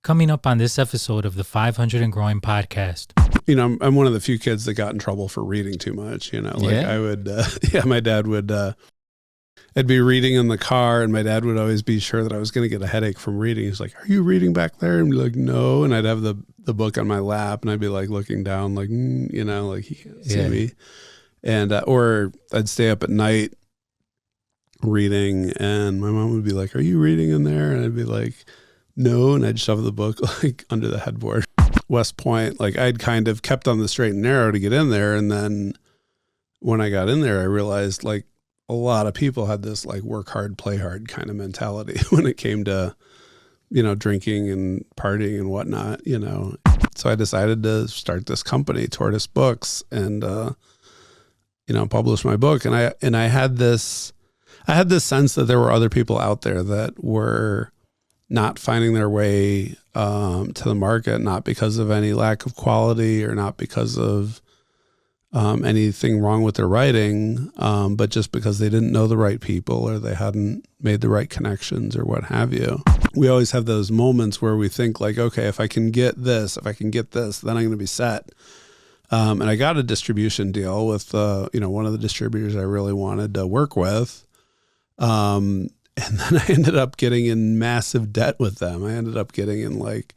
Coming up on this episode of the 500 and Growing podcast. You know, I'm one of the few kids that got in trouble for reading too much, you know, like I would, my dad would, I'd be reading in the car and my dad would always be sure that I was going to get a headache from reading. He's like, "Are you reading back there?" And I'd be like, "No." And I'd have the book on my lap and I'd be like looking down, like, you know, like he can't see me. And, or I'd stay up at night reading and my mom would be like, "Are you reading in there?" And I'd be like, "No." And I'd shove the book like under the headboard. West Point, like I'd kind of kept on the straight and narrow to get in there. And then when I got in there, I realized like a lot of people had this like work hard, play hard kind of mentality when it came to, you know, drinking and partying and whatnot, you know. So I decided to start this company, Tortoise Books, and, you know, publish my book. And I had this sense that there were other people out there that were not finding their way to the market, not because of any lack of quality or not because of anything wrong with their writing, but just because they didn't know the right people or they hadn't made the right connections or what have you. We always have those moments where we think like, okay, if I can get this, then I'm going to be set. And I got a distribution deal with, you know, one of the distributors I really wanted to work with. And then I ended up getting in massive debt with them. I ended up getting in like,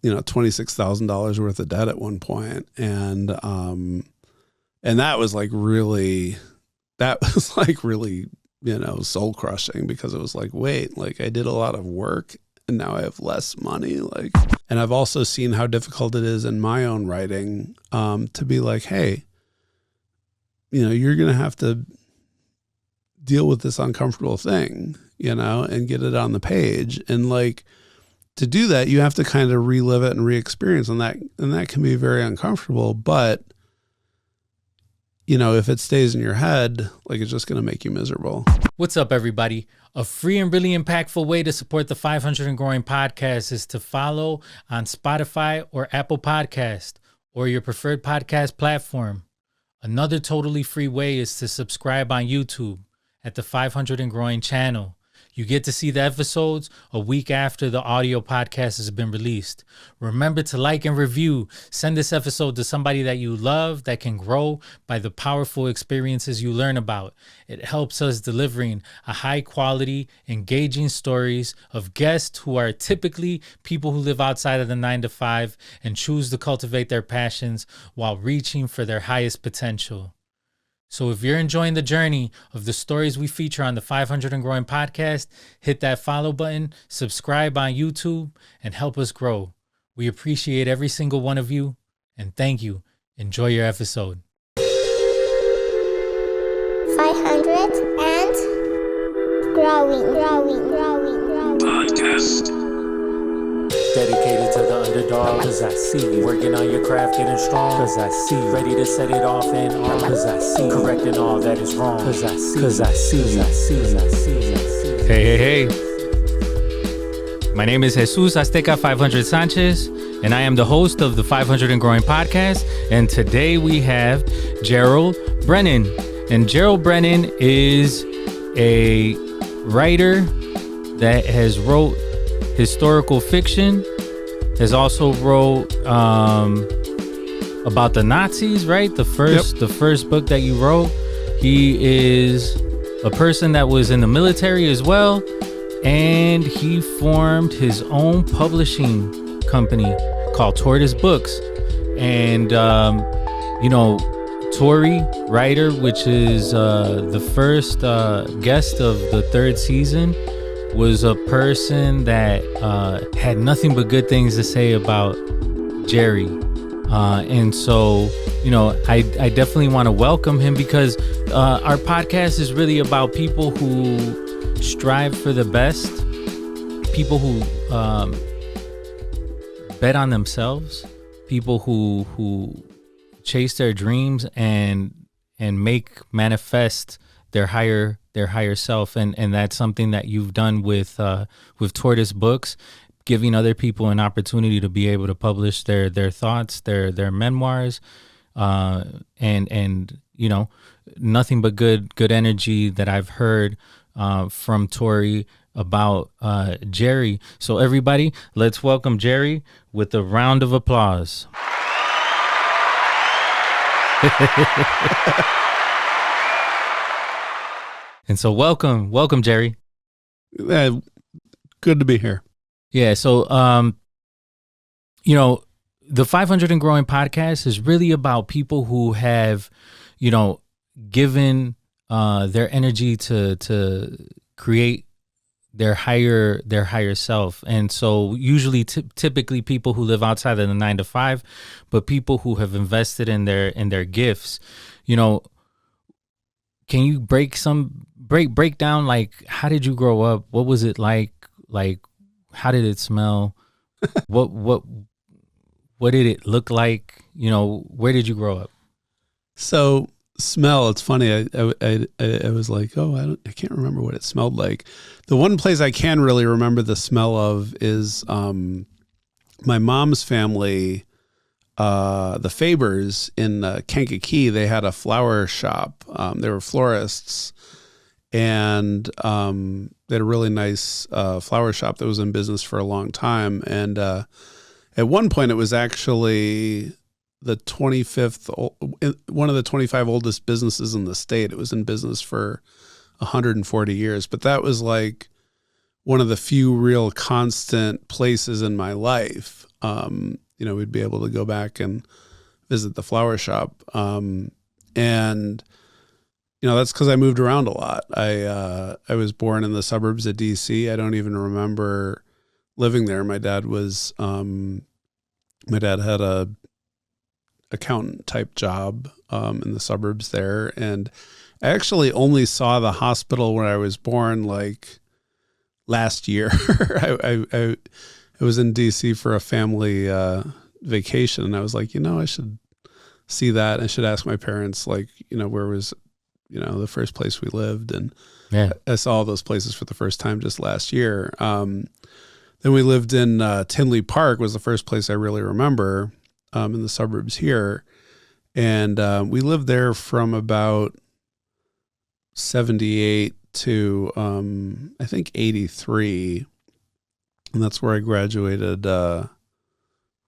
you know, $26,000 worth of debt at one point. And that was like really, you know, soul crushing because it was like, wait, like I did a lot of work and now I have less money. Like, and I've also seen how difficult it is in my own writing, to be like, hey, you know, you're going to have to deal with this uncomfortable thing, you know, and get it on the page. And like, to do that, you have to kind of relive it and re-experience, and that can be very uncomfortable. But, you know, if it stays in your head, like it's just going to make you miserable. What's up, everybody? A free and really impactful way to support the 500 and Growing podcast is to follow on Spotify or Apple Podcast or your preferred podcast platform. Another totally free way is to subscribe on YouTube at the 500 and Growing channel. You get to see the episodes a week after the audio podcast has been released. Remember to like and review. Send this episode to somebody that you love that can grow by the powerful experiences you learn about. It helps us delivering a high quality, engaging stories of guests who are typically people who live outside of the 9-to-5 and choose to cultivate their passions while reaching for their highest potential. So if you're enjoying the journey of the stories we feature on the 500 and Growing podcast, hit that follow button, subscribe on YouTube, and help us grow. We appreciate every single one of you, and thank you. Enjoy your episode. 500 and growing. Podcast. Dedicated to the underdog, cause I see you. Working on your craft, getting strong, cause I see you. Ready to set it off and on, cause I see you. Correcting all that is wrong, cause I see you. Hey. My name is Jesus Azteca 500 Sanchez, and I am the host of the 500 and Growing podcast. And today we have Gerald Brennan. And Gerald Brennan is a writer that has wrote historical fiction, has also wrote about the Nazis, right? The first book that you wrote. He is a person that was in the military as well, and he formed his own publishing company called Tortoise Books. And you know, Tori Writer, which is the first guest of the third season, was a person that had nothing but good things to say about Jerry. And so, you know, I definitely want to welcome him because our podcast is really about people who strive for the best, people who bet on themselves, people who chase their dreams and make manifest their higher self, and that's something that you've done with Tortoise Books, giving other people an opportunity to be able to publish their thoughts, their memoirs, and you know, nothing but good energy that I've heard from Tori about Jerry. So everybody, let's welcome Jerry with a round of applause. And so welcome, Jerry. Good to be here. Yeah. So, the 500 and Growing podcast is really about people who have, given their energy to create their higher self. And so usually typically people who live outside of the 9 to 5, but people who have invested in their gifts. Can you break down, like, how did you grow up? What was it like how did it smell? what did it look like? Where did you grow up? So smell, it's funny. I was like, I can't remember what it smelled like. The one place I can really remember the smell of is my mom's family, the Fabers in Kankakee. They had a flower shop. They were florists, and they had a really nice flower shop that was in business for a long time. And at one point, it was actually the 25th, one of the 25 oldest businesses in the state. It was in business for 140 years. But that was like one of the few real constant places in my life. We'd be able to go back and visit the flower shop. And that's because I moved around a lot. I was born in the suburbs of DC. I don't even remember living there. My dad had a accountant type job in the suburbs there, and I actually only saw the hospital when I was born, like last year. I was in DC for a family vacation, and I was like, I should see that. I should ask my parents, like, where was the first place we lived. And I saw all those places for the first time just last year. Then we lived in Tinley Park, was the first place I really remember in the suburbs here. And we lived there from about 78 to I think 83. And that's where I graduated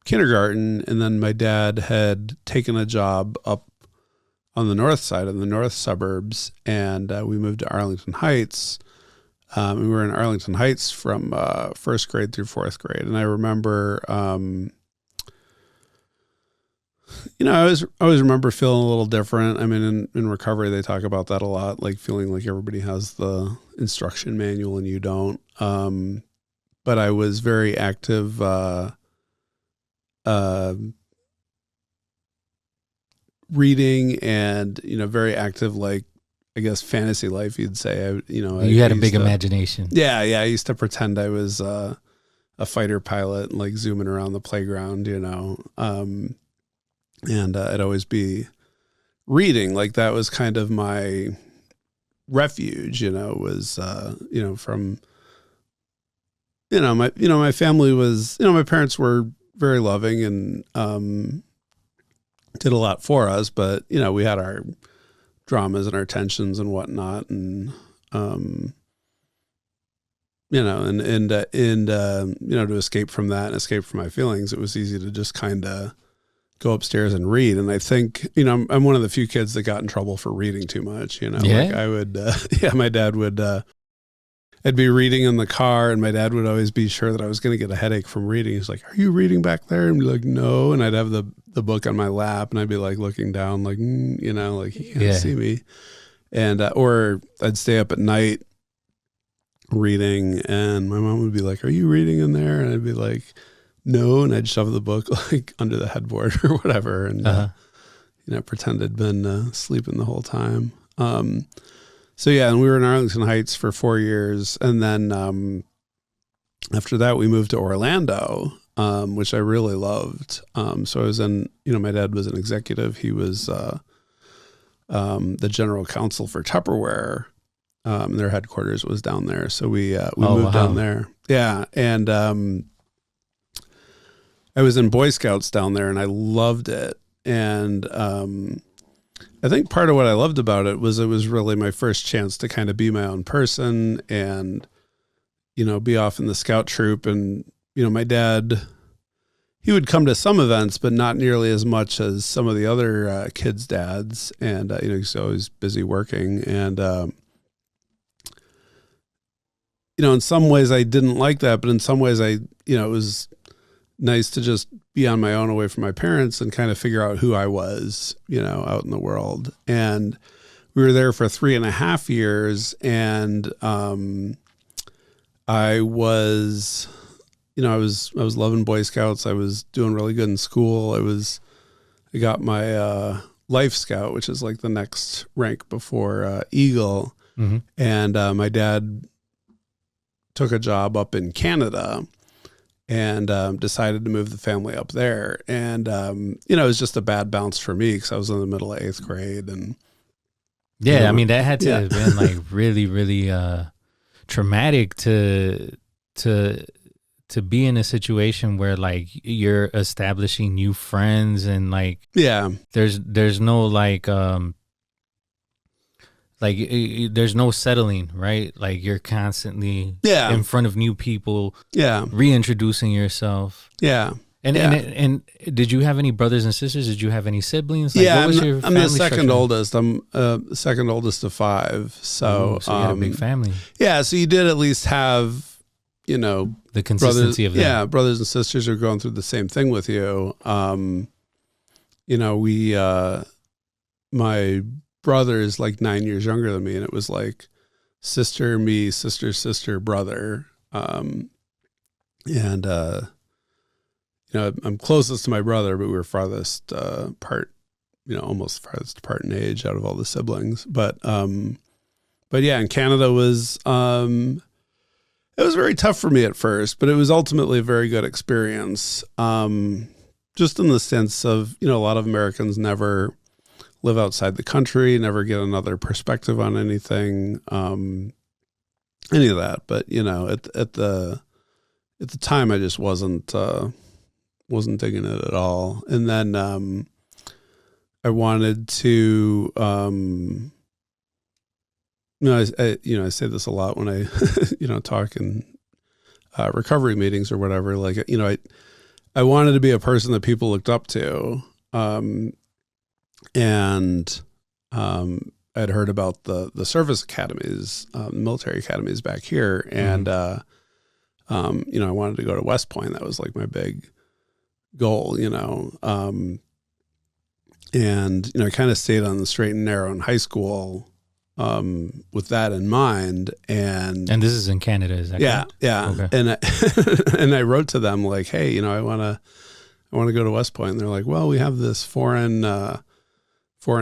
kindergarten. And then my dad had taken a job up on the north side, in the north suburbs, and we moved to Arlington Heights. We were in Arlington Heights from first grade through fourth grade. And I remember, I always remember feeling a little different. I mean, in recovery, they talk about that a lot, like feeling like everybody has the instruction manual and you don't. But I was very active, reading, and, very active, like, I guess fantasy life, you'd say. You had a big imagination. Yeah. I used to pretend I was a fighter pilot and like zooming around the playground, and I'd always be reading. Like that was kind of my refuge, was, from, my family was, my parents were very loving and did a lot for us, but, we had our dramas and our tensions and whatnot. And, to escape from that and escape from my feelings, it was easy to just kind of go upstairs and read. And I think, I'm one of the few kids that got in trouble for reading too much, like I would, my dad would, I'd be reading in the car, and my dad would always be sure that I was going to get a headache from reading. He's like, "Are you reading back there?" And I'd be like, "No." And I'd have the book on my lap, and I'd be like looking down, like, like he can't see me. And, or I'd stay up at night reading, and my mom would be like, "Are you reading in there?" And I'd be like, "No." And I'd shove the book like under the headboard or whatever. And, pretend I'd been sleeping the whole time. So yeah, and we were in Arlington Heights for 4 years. And then after that, we moved to Orlando, which I really loved. So I was in, my dad was an executive. He was the general counsel for Tupperware. Their headquarters was down there. So we moved down there. Yeah. And I was in Boy Scouts down there, and I loved it. And I think part of what I loved about it was really my first chance to kind of be my own person and, be off in the scout troop. And, my dad, he would come to some events, but not nearly as much as some of the other kids' dads. And, he's always busy working. And, in some ways I didn't like that, but in some ways it was nice to just be on my own away from my parents and kind of figure out who I was, out in the world. And we were there for 3.5 years. And, I was loving Boy Scouts. I was doing really good in school. I got my, Life Scout, which is like the next rank before, Eagle. Mm-hmm. And, my dad took a job up in Canada and decided to move the family up there. And, it was just a bad bounce for me because I was in the middle of 8th grade. And yeah, I mean, that had to have been like really, really traumatic to be in a situation where like you're establishing new friends and like, there's no there's no settling, right? Like you're constantly in front of new people, reintroducing yourself. Yeah. And did you have any brothers and sisters? Did you have any siblings? Like, what was your I'm the second oldest. I'm second oldest of 5. So, you had a big family. Yeah. So you did at least have, the consistency of that. Yeah. Brothers and sisters are going through the same thing with you. My brother is like 9 years younger than me, and it was like sister, me, sister, brother. I'm closest to my brother, but we were farthest part, almost farthest apart in age out of all the siblings. But yeah, in Canada was, it was very tough for me at first, but it was ultimately a very good experience. Just in the sense of, a lot of Americans never live outside the country, never get another perspective on anything, any of that. But, at the time I just wasn't digging it at all. And then, I wanted to, I say this a lot when I, talk in, recovery meetings or whatever, like, I wanted to be a person that people looked up to. And I'd heard about the service academies, military academies back here. And, I wanted to go to West Point. That was like my big goal, and, I kind of stayed on the straight and narrow in high school, with that in mind. And this is in Canada, is that correct? Yeah. Okay. And I wrote to them like, hey, I want to go to West Point. And they're like, well, we have this foreign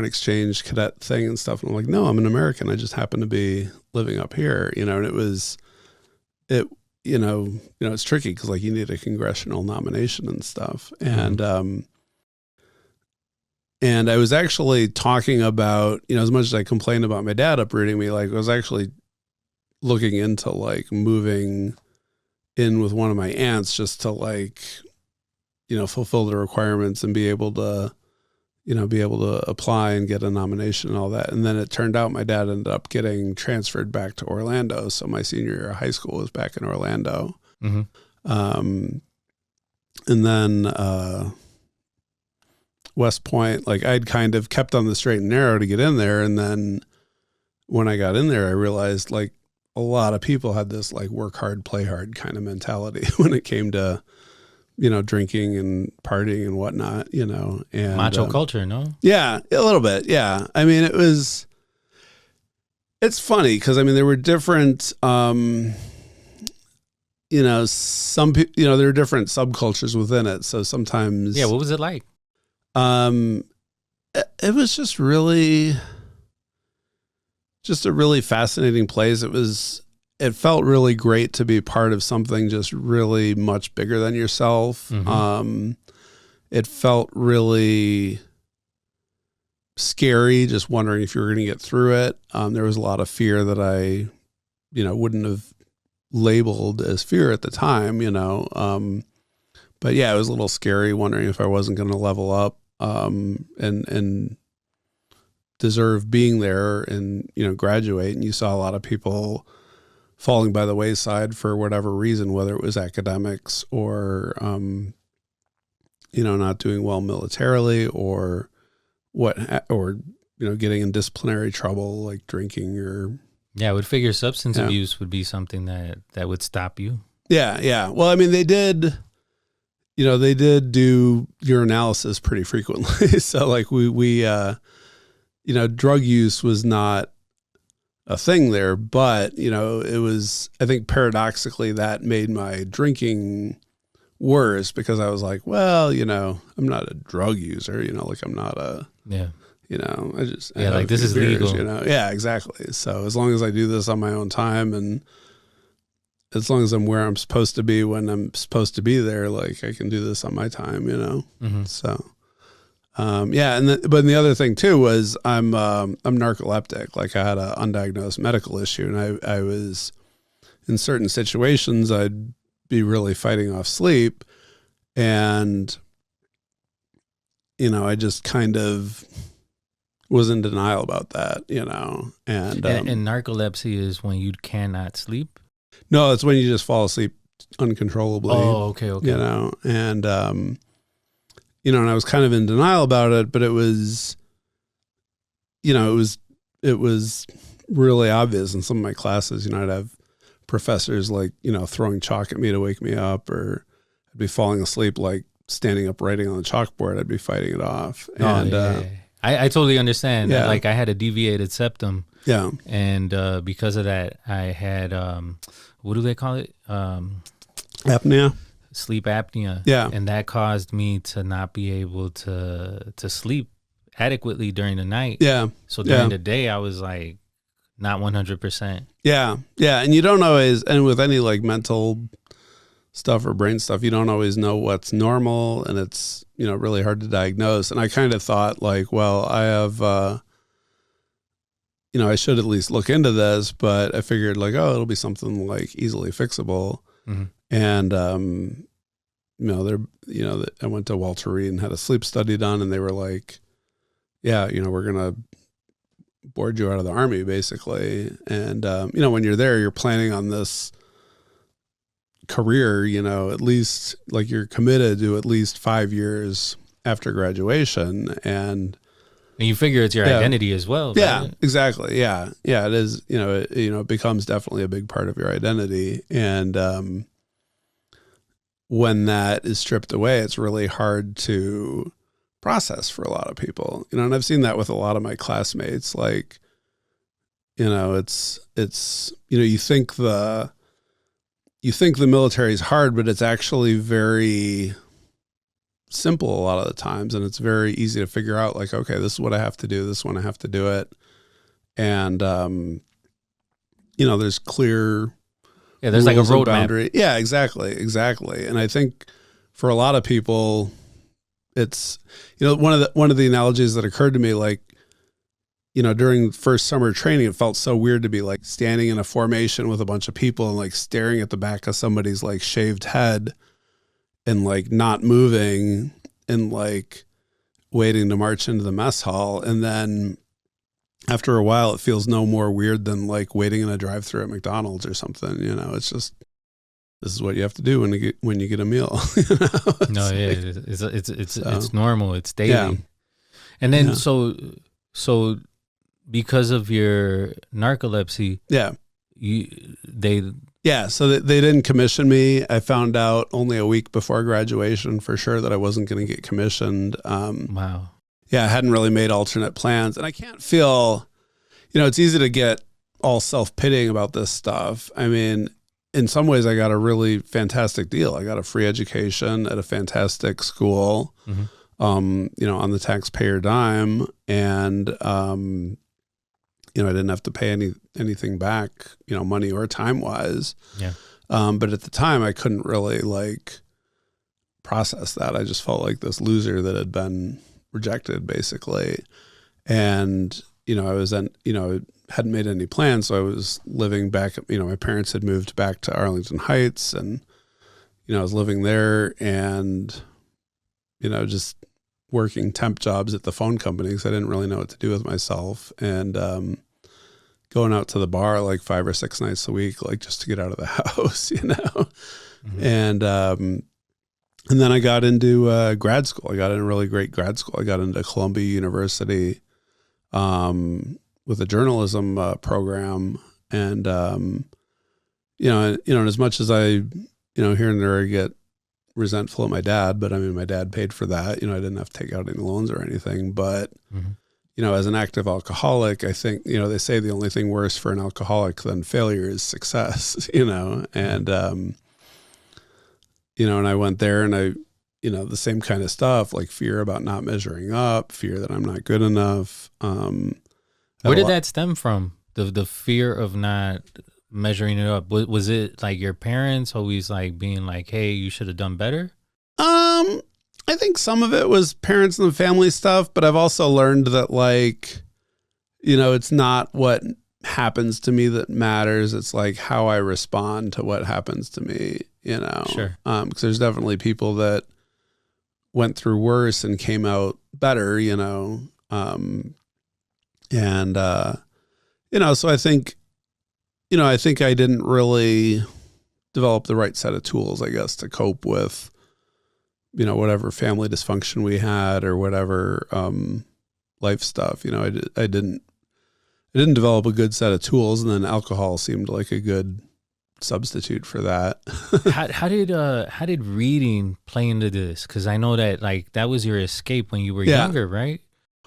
exchange cadet thing and stuff. And I'm like, no, I'm an American. I just happen to be living up here, and it's tricky because like you need a congressional nomination and stuff. And I was actually talking about, as much as I complained about my dad uprooting me, like I was actually looking into like moving in with one of my aunts just to like, fulfill the requirements and be able to apply and get a nomination and all that. And then it turned out my dad ended up getting transferred back to Orlando. So my senior year of high school was back in Orlando. Mm-hmm. And then, West Point, like I'd kind of kept on the straight and narrow to get in there. And then when I got in there, I realized like a lot of people had this like work hard, play hard kind of mentality when it came to, drinking and partying and whatnot, and macho culture, no? Yeah, a little bit. Yeah. I mean, it's funny because there were different, some people, there were different subcultures within it. So sometimes. Yeah. What was it like? It was just a really fascinating place. It felt really great to be part of something just really much bigger than yourself. Mm-hmm. It felt really scary, just wondering if you were going to get through it. There was a lot of fear that I, wouldn't have labeled as fear at the time, but yeah, it was a little scary wondering if I wasn't going to level up, and deserve being there and, graduate. And you saw a lot of people falling by the wayside for whatever reason, whether it was academics or, not doing well militarily or getting in disciplinary trouble, like drinking or. Yeah, I would figure substance abuse would be something that would stop you. Yeah. Yeah. Well, I mean, they did do urinalysis pretty frequently. So like we drug use was not a thing there, but it was, I think paradoxically that made my drinking worse because I was like, well, I'm not a drug user, like I'm not a, this is legal. Yeah, exactly. So as long as I do this on my own time and as long as I'm where I'm supposed to be when I'm supposed to be there, like I can do this on my time, Mm-hmm. So, but the other thing too was I'm narcoleptic. Like I had an undiagnosed medical issue and I was in certain situations, I'd be really fighting off sleep and, I just kind of was in denial about that, and narcolepsy is when you cannot sleep. No, it's when you just fall asleep uncontrollably. Oh, okay. And and I was kind of in denial about it, but it was, it was really obvious in some of my classes. I'd have professors like throwing chalk at me to wake me up, or I'd be falling asleep like standing up writing on the chalkboard. I'd be fighting it off, and I totally understand. Yeah. Like I had a deviated septum. Yeah. And because of that, I had, what do they call it? Apnea. Sleep apnea. Yeah. And that caused me to not be able to sleep adequately during the night. Yeah. So during the day, I was like not 100%. Yeah. Yeah. And you don't always, and with any like mental stuff or brain stuff, you don't always know what's normal, and it's, really hard to diagnose. And I kind of thought like, well, I have, I should at least look into this, but I figured like, oh, it'll be something like easily fixable. Mm-hmm. And, I went to Walter Reed and had a sleep study done, and they were like, yeah, we're going to board you out of the Army basically. And, when you're there, you're planning on this career, at least like you're committed to at least 5 years after graduation. And you figure it's your identity as well. Yeah, right? exactly. Yeah. Yeah. It is, it becomes definitely a big part of your identity. And, when that is stripped away, it's really hard to process for a lot of people, and I've seen that with a lot of my classmates. Like, it's, you think the military is hard, but it's actually very simple a lot of the times. And it's very easy to figure out like, okay, this is what I have to do. This is when I have to do it. And, there's clear, there's like a roadmap. Yeah, exactly. And I think for a lot of people, it's, one of the analogies that occurred to me, like, during first summer training, it felt so weird to be like standing in a formation with a bunch of people and like staring at the back of somebody's like shaved head and like not moving and like waiting to march into the mess hall. And then after a while, it feels no more weird than like waiting in a drive-thru at McDonald's or something. It's just, this is what you have to do when you get a meal. It's normal. It's daily. Yeah. And then so because of your narcolepsy, so they didn't commission me. I found out only a week before graduation for sure that I wasn't going to get commissioned. Wow. Yeah, I hadn't really made alternate plans. And I can't feel, it's easy to get all self-pitying about this stuff. I mean, in some ways I got a really fantastic deal. I got a free education at a fantastic school, mm-hmm. On the taxpayer dime. And, I didn't have to pay anything back, money or time wise. Yeah. But at the time I couldn't really like process that. I just felt like this loser that had been rejected basically. And, I was then, hadn't made any plans. So I was living back, my parents had moved back to Arlington Heights and, I was living there and, just working temp jobs at the phone company because I didn't really know what to do with myself. And, going out to the bar like 5 or 6 nights a week, like just to get out of the house, you know? Mm-hmm. And then I got into grad school. I got in a really great grad school. I got into Columbia University with a journalism program. And, and as much as I, here and there I get resentful at my dad, but I mean, my dad paid for that. I didn't have to take out any loans or anything. But, as an active alcoholic, I think, they say the only thing worse for an alcoholic than failure is success, and, and I went there and I, the same kind of stuff, like fear about not measuring up, fear that I'm not good enough. Where did that stem from? The fear of not measuring it up? Was it like your parents always like being like, hey, you should have done better? I think some of it was parents and the family stuff, but I've also learned that like, it's not what happens to me that matters. It's like how I respond to what happens to me, Sure. Because there's definitely people that went through worse and came out better, so I think, I think I didn't really develop the right set of tools, I guess, to cope with, whatever family dysfunction we had or whatever life stuff. I didn't develop a good set of tools, and then alcohol seemed like a good substitute for that. How did reading play into this? Because I know that like that was your escape when you were younger, right?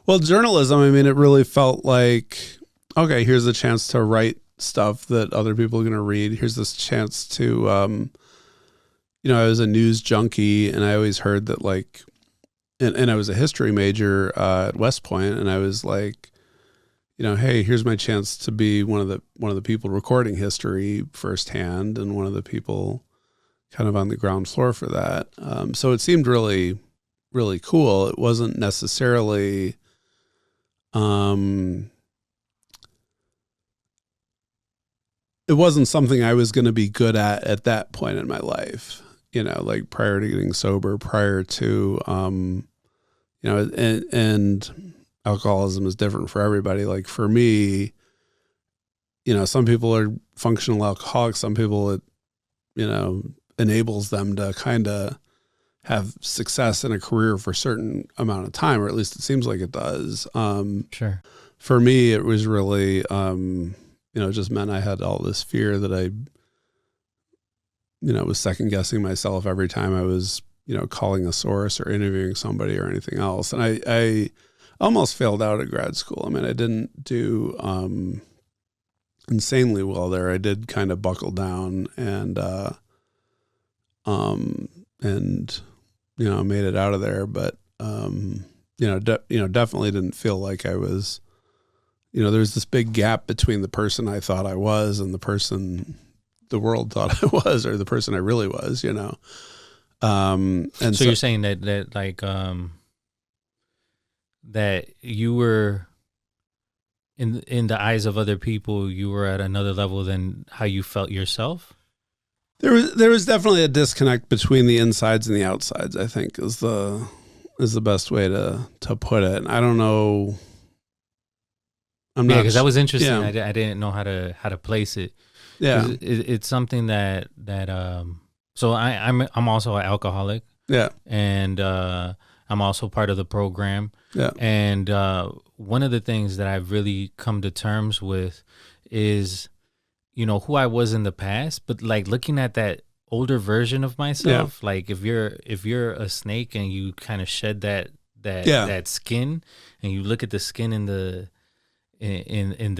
Well, journalism, I mean, it really felt like, okay, here's a chance to write stuff that other people are going to read. Here's this chance to, I was a news junkie, and I always heard that like, and I was a history major at West Point, and I was like, hey, here's my chance to be one of the people recording history firsthand, and one of the people kind of on the ground floor for that. So it seemed really, really cool. It wasn't necessarily, it wasn't something I was going to be good at that point in my life, like prior to getting sober, prior to, and alcoholism is different for everybody. Like for me, some people are functional alcoholics. Some people it, enables them to kind of have success in a career for a certain amount of time, or at least it seems like it does. Sure. For me, it was really, it just meant I had all this fear that I, was second guessing myself every time I was, calling a source or interviewing somebody or anything else. And I almost failed out at grad school. I mean, I didn't do insanely well there. I did kind of buckle down and made it out of there. But definitely didn't feel like I was. There's this big gap between the person I thought I was and the person the world thought I was, or the person I really was. And so you're saying that like that you were in the eyes of other people, you were at another level than how you felt yourself? There was definitely a disconnect between the insides and the outsides, I think is the best way to put it. And I don't know. Because that was interesting. Yeah. I didn't know how to place it. Yeah. It's something that so I'm also an alcoholic. Yeah. And I'm also part of the program. Yeah. And one of the things that I've really come to terms with is, who I was in the past, but like looking at that older version of myself, like if you're a snake and you kind of shed that skin and you look at the skin in the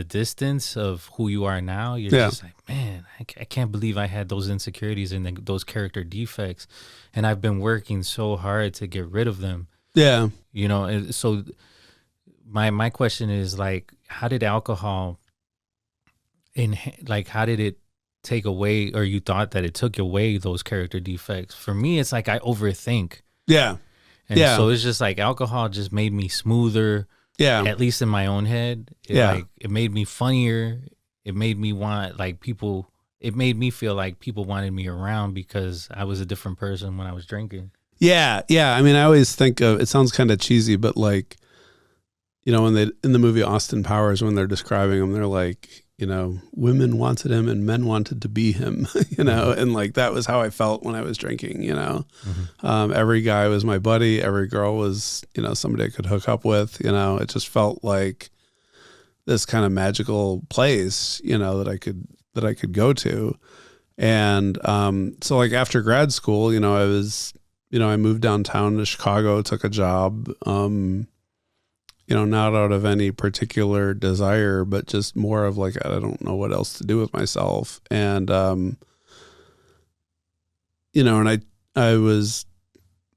distance of who you are now, you're just like, man, I can't believe I had those insecurities and those character defects, and I've been working so hard to get rid of them. Yeah. And so my question is like, how did alcohol how did it take away, or you thought that it took away those character defects? For me, it's like I overthink. Yeah. And so it's just like alcohol just made me smoother. Yeah. At least in my own head. It made me funnier. It made me want it made me feel like people wanted me around because I was a different person when I was drinking. Yeah. Yeah. I mean, I always think of, it sounds kind of cheesy, but like, when in the movie Austin Powers, when they're describing him, they're like, women wanted him and men wanted to be him, and like that was how I felt when I was drinking, Every guy was my buddy. Every girl was, somebody I could hook up with, it just felt like this kind of magical place, that I could go to. And so like after grad school, I was, I moved downtown to Chicago, took a job, not out of any particular desire, but just more of like, I don't know what else to do with myself. And, and I was,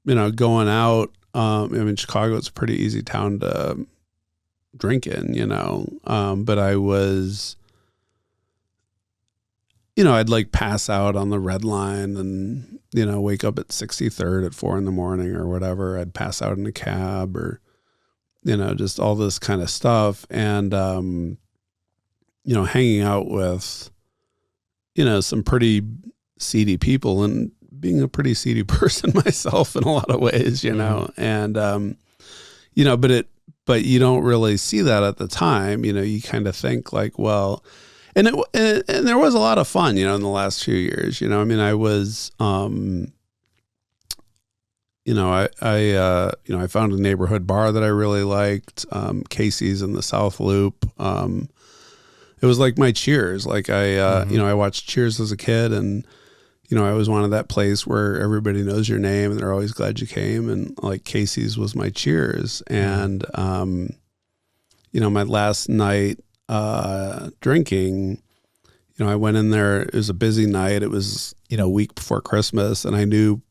going out, Chicago, it's a pretty easy town to drink in, but I was, I'd like pass out on the Red Line and, wake up at 63rd at 4 a.m. or whatever. I'd pass out in a cab or, just all this kind of stuff. And, hanging out with, some pretty seedy people and being a pretty seedy person myself in a lot of ways, and, but you don't really see that at the time, you kind of think like, well, and there was a lot of fun, in the last few years, I was, I found a neighborhood bar that I really liked, Casey's in the South Loop. It was like my Cheers. Like I watched Cheers as a kid, and, I always wanted that place where everybody knows your name and they're always glad you came. And like Casey's was my Cheers. And, my last night, drinking, I went in there, it was a busy night. It was, a week before Christmas, and I knew,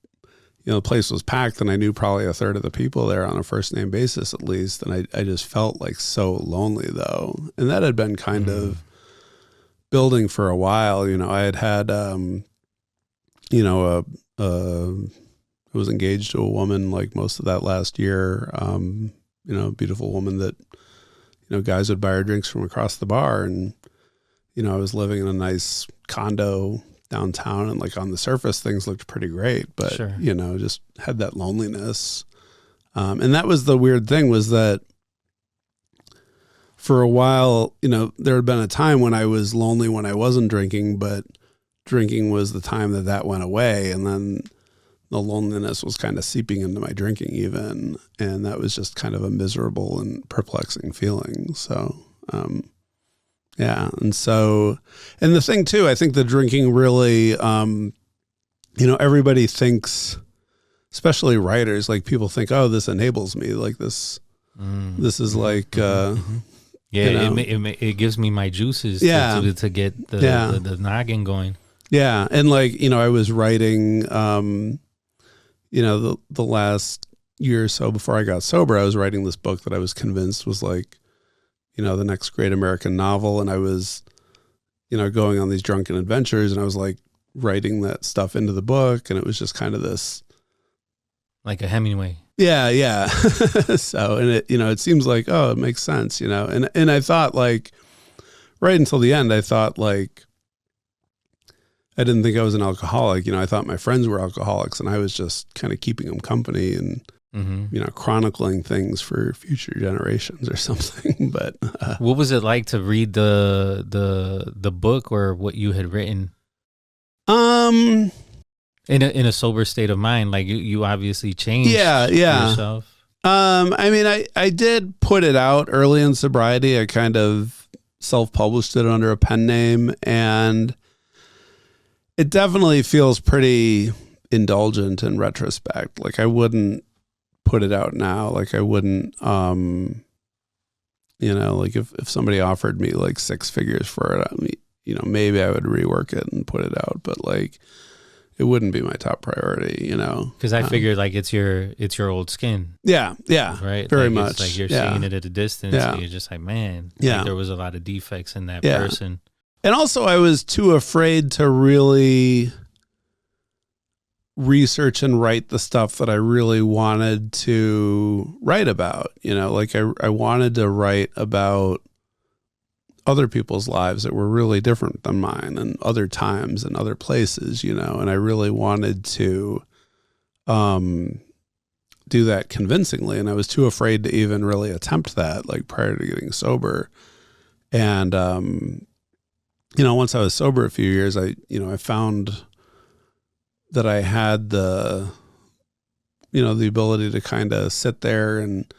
the place was packed, and I knew probably a third of the people there on a first name basis at least. And I just felt like so lonely though. And that had been kind of building for a while. I had, I was engaged to a woman like most of that last year, a beautiful woman that, guys would buy her drinks from across the bar. And, I was living in a nice condo downtown, and like on the surface, things looked pretty great, but, sure. Just had that loneliness. And that was the weird thing, was that for a while, there had been a time when I was lonely when I wasn't drinking, but drinking was the time that went away. And then the loneliness was kind of seeping into my drinking even. And that was just kind of a miserable and perplexing feeling. So, yeah. And so, and the thing too, I think the drinking really, everybody thinks, especially writers, like people think, oh, this enables me. Like this is like, it gives me my juices to get the noggin going. Yeah. And like, I was writing, the last year or so before I got sober, I was writing this book that I was convinced was like, the next great American novel. And I was, going on these drunken adventures, and I was like writing that stuff into the book. And it was just kind of this. Like a Hemingway. Yeah. Yeah. So, and it, it seems like, oh, it makes sense, and I thought like right until the end, I thought like, I didn't think I was an alcoholic. I thought my friends were alcoholics, and I was just kind of keeping them company and, chronicling things for future generations or something. But what was it like to read the book or what you had written? In a sober state of mind, like you obviously changed yourself. I did put it out early in sobriety. I kind of self-published it under a pen name, and it definitely feels pretty indulgent in retrospect. Like I wouldn't put it out now. Like I wouldn't, like if somebody offered me like 6 figures for it, maybe I would rework it and put it out, but like, it wouldn't be my top priority, Because I figured like it's your old skin. Yeah, yeah, right. Very like much. It's like you're seeing it at a distance. Yeah. And you're just like, man, yeah, like there was a lot of defects in that person. And also, I was too afraid to really research and write the stuff that I really wanted to write about. Like I wanted to write about other people's lives that were really different than mine, and other times and other places, and I really wanted to do that convincingly. And I was too afraid to even really attempt that, like prior to getting sober. And, once I was sober a few years, I found that I had the ability to kind of sit there and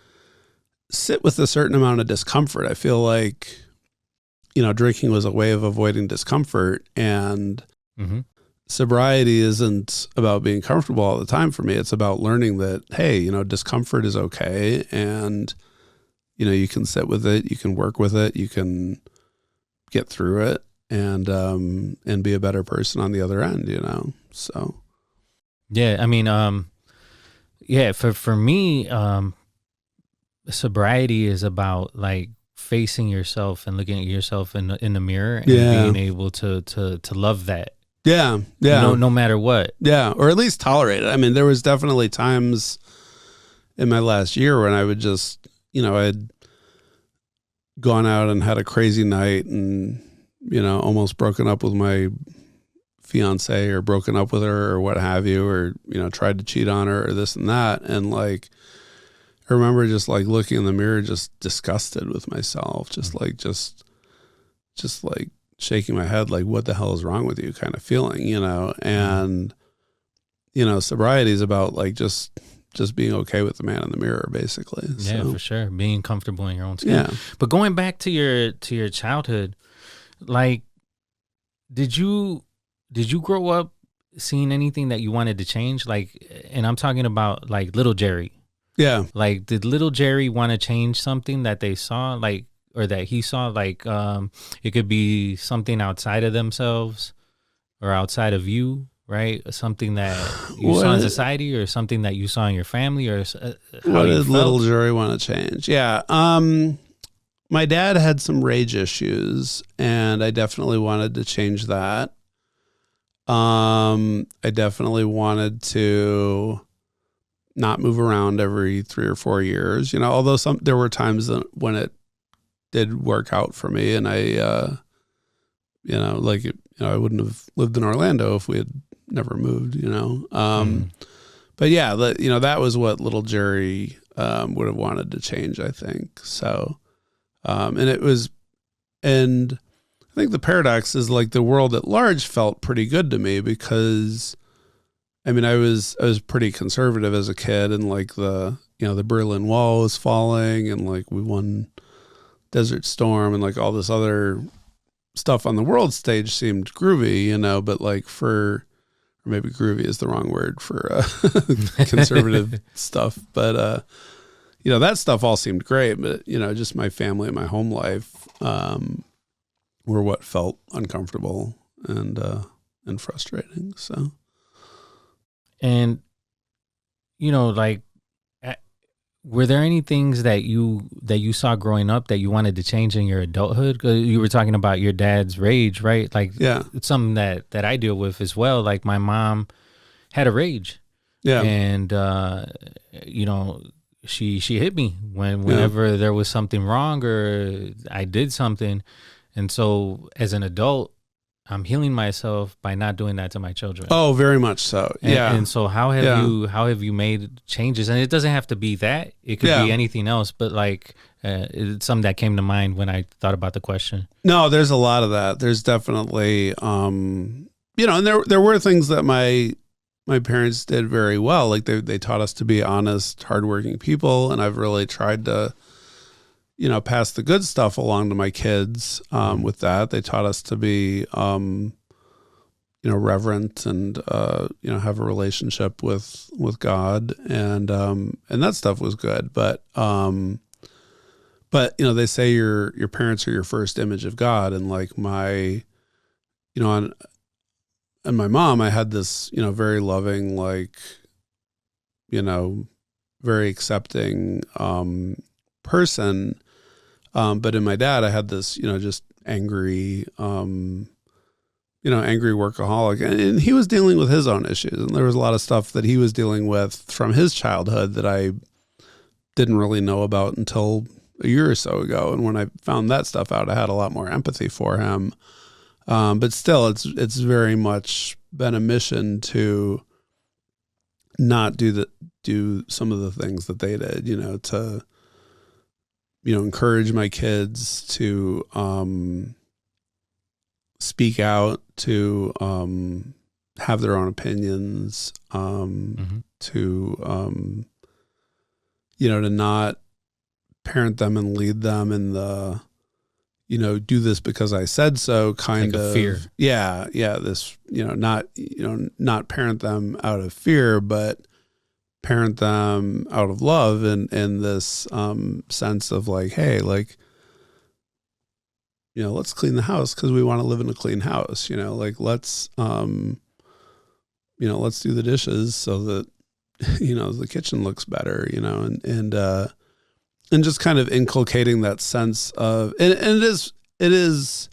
sit with a certain amount of discomfort. I feel like, drinking was a way of avoiding discomfort, and sobriety isn't about being comfortable all the time for me. It's about learning that, hey, discomfort is okay. And, you can sit with it, you can work with it, you can get through it and be a better person on the other end, so. Yeah. I mean, for me, sobriety is about like facing yourself and looking at yourself in the mirror and being able to love that. Yeah. No matter what. Yeah. Or at least tolerate it. I mean, there was definitely times in my last year when I would just, I'd gone out and had a crazy night and, almost broken up with my fiance or broken up with her or what have you, or, tried to cheat on her or this and that. And like, I remember just like looking in the mirror, just disgusted with myself, just like shaking my head, like, what the hell is wrong with you kind of feeling, and, sobriety is about like, just being okay with the man in the mirror, basically. Yeah, so. For sure. Being comfortable in your own skin. Yeah. But going back to your childhood, like, did you grow up seeing anything that you wanted to change? Like, and I'm talking about like little Jerry. Yeah. Like, did little Jerry want to change something that they saw, like, or that he saw? Like, it could be something outside of themselves or outside of you, right? Something that you saw in society or something that you saw in your family, or how what you did felt? little Jerry want to change? Yeah. My dad had some rage issues, and I definitely wanted to change that. I definitely wanted to not move around every 3 or 4 years, although there were times when it did work out for me, and I, I wouldn't have lived in Orlando if we had never moved, but yeah, that was what little Jerry, would have wanted to change, I think. So, and I think the paradox is like the world at large felt pretty good to me because, I mean, I was pretty conservative as a kid, and like the Berlin Wall was falling, and like we won Desert Storm, and like all this other stuff on the world stage seemed groovy, but like or maybe groovy is the wrong word for conservative stuff, but that stuff all seemed great, but just my family and my home life were what felt uncomfortable and frustrating. So. And, like, were there any things that you saw growing up that you wanted to change in your adulthood? 'Cause you were talking about your dad's rage, right? Like, yeah, it's something that I deal with as well. Like, my mom had a rage. Yeah. And, she hit me whenever there was something wrong or I did something. And so as an adult, I'm healing myself by not doing that to my children. Oh, very much so. Yeah. And so how have you made changes? And it doesn't have to be that. It could be anything else, but like it's something that came to mind when I thought about the question. No, there's a lot of that. There's definitely and there were things that my parents did very well. Like they taught us to be honest, hardworking people, and I've really tried to pass the good stuff along to my kids with that. They taught us to be, reverent and, have a relationship with God. And that stuff was good. But they say your parents are your first image of God. And like and my mom, I had this, very loving, like, very accepting person. But in my dad, I had this, just angry, angry workaholic, and he was dealing with his own issues. And there was a lot of stuff that he was dealing with from his childhood that I didn't really know about until a year or so ago. And when I found that stuff out, I had a lot more empathy for him. But still, it's very much been a mission to not do some of the things that they did, to encourage my kids to speak out, to have their own opinions, to to not parent them and lead them in the, do this because I said so kind like of fear. Yeah. This, not parent them out of fear, but parent them out of love and this sense of like, hey, like, let's clean the house because we want to live in a clean house. Let's let's do the dishes so that the kitchen looks better. And just kind of inculcating that sense of, and it is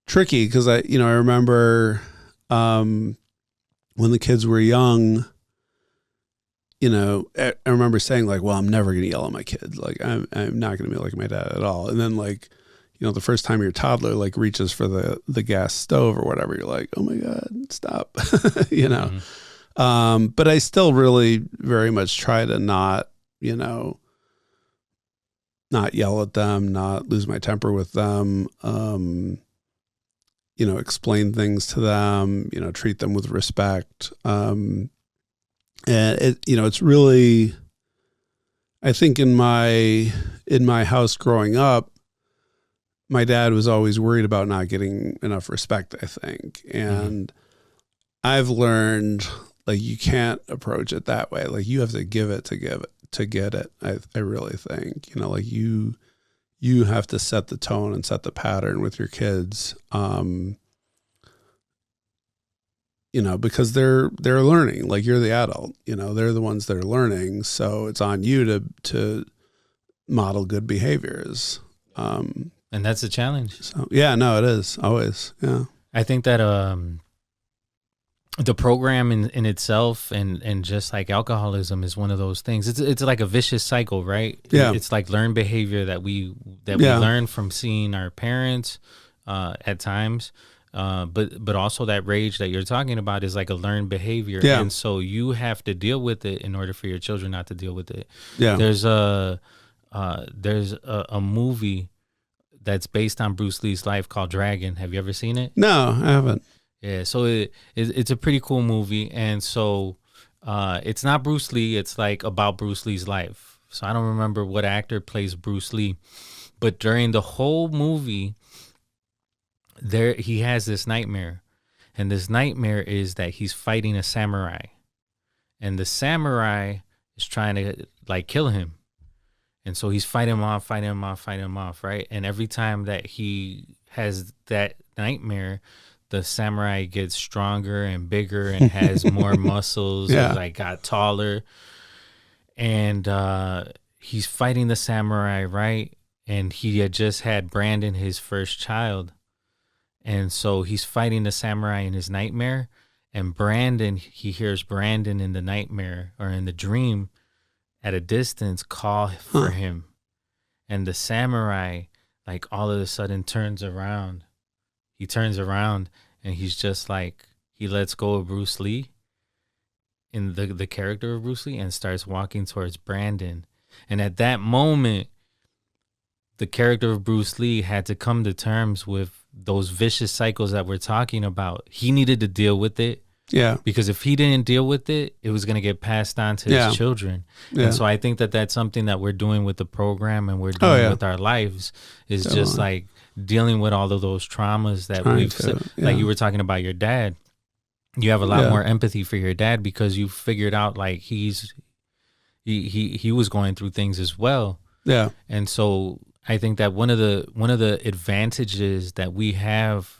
tricky because I remember when the kids were young. I remember saying like, well, I'm never going to yell at my kids. Like I'm not going to be like my dad at all. And then like, the first time your toddler like reaches for the gas stove or whatever, you're like, oh my God, stop, Mm-hmm. But I still really very much try to not yell at them, not lose my temper with them, explain things to them, treat them with respect. And it's really, I think in my house growing up, my dad was always worried about not getting enough respect, I think. And I've learned like, you can't approach it that way. Like you have to give it to get it. I really think, like you have to set the tone and set the pattern with your kids. Because they're learning, like you're the adult, they're the ones that are learning. So it's on you to model good behaviors. And that's a challenge. So yeah, no, it is always. Yeah. I think that, the program in itself and just like alcoholism is one of those things. It's like a vicious cycle, right? Yeah. It's like learned behavior that we learn from seeing our parents, at times. But also that rage that you're talking about is like a learned behavior. Yeah. And so you have to deal with it in order for your children not to deal with it. Yeah. There's a movie that's based on Bruce Lee's life called Dragon. Have you ever seen it? No, I haven't. Yeah. So it's a pretty cool movie. And so, it's not Bruce Lee. It's like about Bruce Lee's life. So I don't remember what actor plays Bruce Lee, but during the whole movie, he has this nightmare, and this nightmare is that he's fighting a samurai, and the samurai is trying to like kill him, and so he's fighting him off, right? And every time that he has that nightmare, the samurai gets stronger and bigger and has more muscles, and like got taller, and he's fighting the samurai, right? And he had just had Brandon, his first child. And so he's fighting the samurai in his nightmare, and he hears Brandon in the nightmare or in the dream at a distance call for him. And the samurai, like all of a sudden turns around. He turns around and he's just like, he lets go of Bruce Lee, in the character of Bruce Lee, and starts walking towards Brandon. And at that moment, the character of Bruce Lee had to come to terms with those vicious cycles that we're talking about. He needed to deal with it. Yeah. Because if he didn't deal with it, it was going to get passed on to his children. Yeah. And so I think that that's something that we're doing with the program and we're doing with our lives, is just like dealing with all of those traumas that like you were talking about your dad. You have a lot more empathy for your dad because you figured out like he was going through things as well. Yeah. And so I think that one of the advantages that we have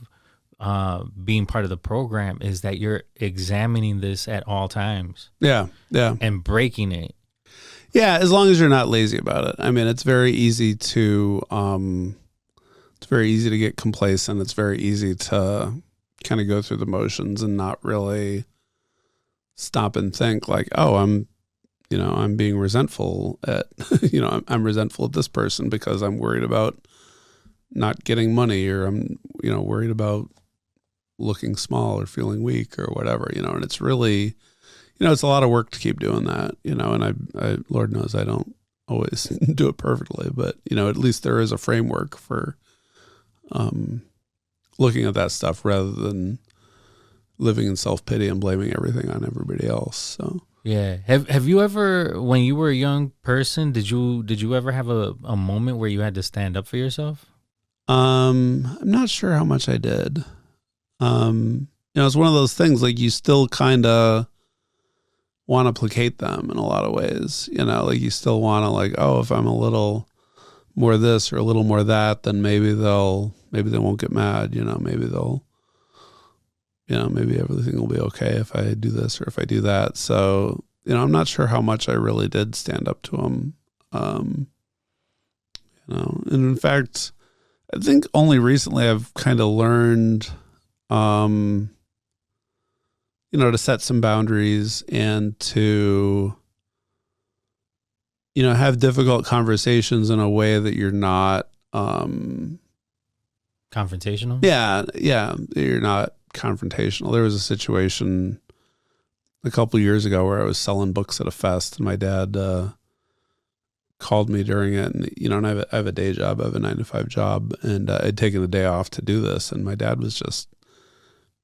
being part of the program is that you're examining this at all times. Yeah. Yeah. And breaking it. Yeah, as long as you're not lazy about it. I mean, it's very easy to get complacent. It's very easy to kind of go through the motions and not really stop and think like, oh, I'm being resentful at, I'm resentful at this person because I'm worried about not getting money, or I'm, worried about looking small or feeling weak or whatever, and it's really, it's a lot of work to keep doing that, and I Lord knows I don't always do it perfectly, but, at least there is a framework for, looking at that stuff rather than living in self-pity and blaming everything on everybody else. So yeah. Have you ever, when you were a young person, did you ever have a moment where you had to stand up for yourself? I'm not sure how much I did. It's one of those things, like, you still kind of want to placate them in a lot of ways, like you still want to, like, oh, if I'm a little more this or a little more that, then maybe they won't get mad, maybe they'll, maybe everything will be okay if I do this or if I do that. So, I'm not sure how much I really did stand up to them. And in fact, I think only recently I've kind of learned, to set some boundaries and to, have difficult conversations in a way that you're not, confrontational. Yeah. You're not confrontational. There was a situation a couple of years ago where I was selling books at a fest, and my dad, called me during it, and and I have a day job, I have a 9-to-5 job, and I'd taken the day off to do this, and my dad was just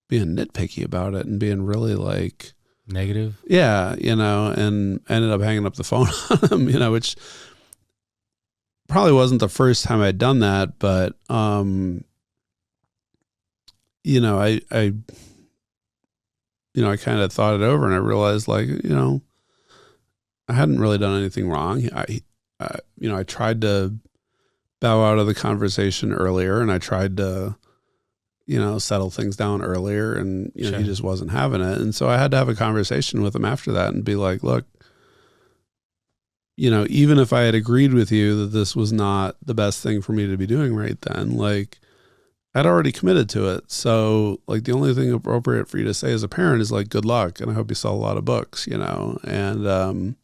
being nitpicky about it and being really like negative. Yeah, and I ended up hanging up the phone on him, which probably wasn't the first time I'd done that, but I kind of thought it over, and I realized, like, I hadn't really done anything wrong. I tried to bow out of the conversation earlier, and I tried to, settle things down earlier, and, Sure. He just wasn't having it. And so I had to have a conversation with him after that and be like, look, even if I had agreed with you that this was not the best thing for me to be doing right then, like, I'd already committed to it. So, like, the only thing appropriate for you to say as a parent is, like, good luck, and I hope you sell a lot of books, and, and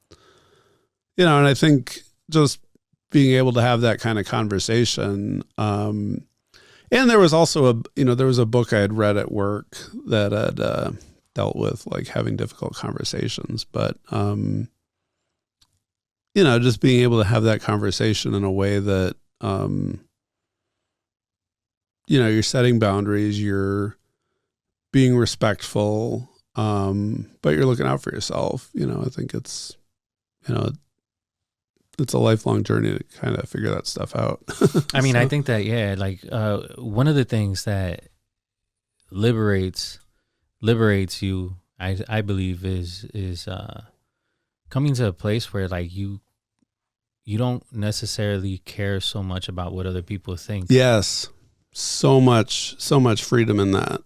I think just being able to have that kind of conversation, and there was also there was a book I had read at work that had dealt with, like, having difficult conversations, but, just being able to have that conversation in a way that, you're setting boundaries, you're being respectful, but you're looking out for yourself. I think it's, it's a lifelong journey to kind of figure that stuff out. I mean, I think that, like, one of the things that liberates you, I believe, is coming to a place where, like, you don't necessarily care so much about what other people think. Yes. So much freedom in that.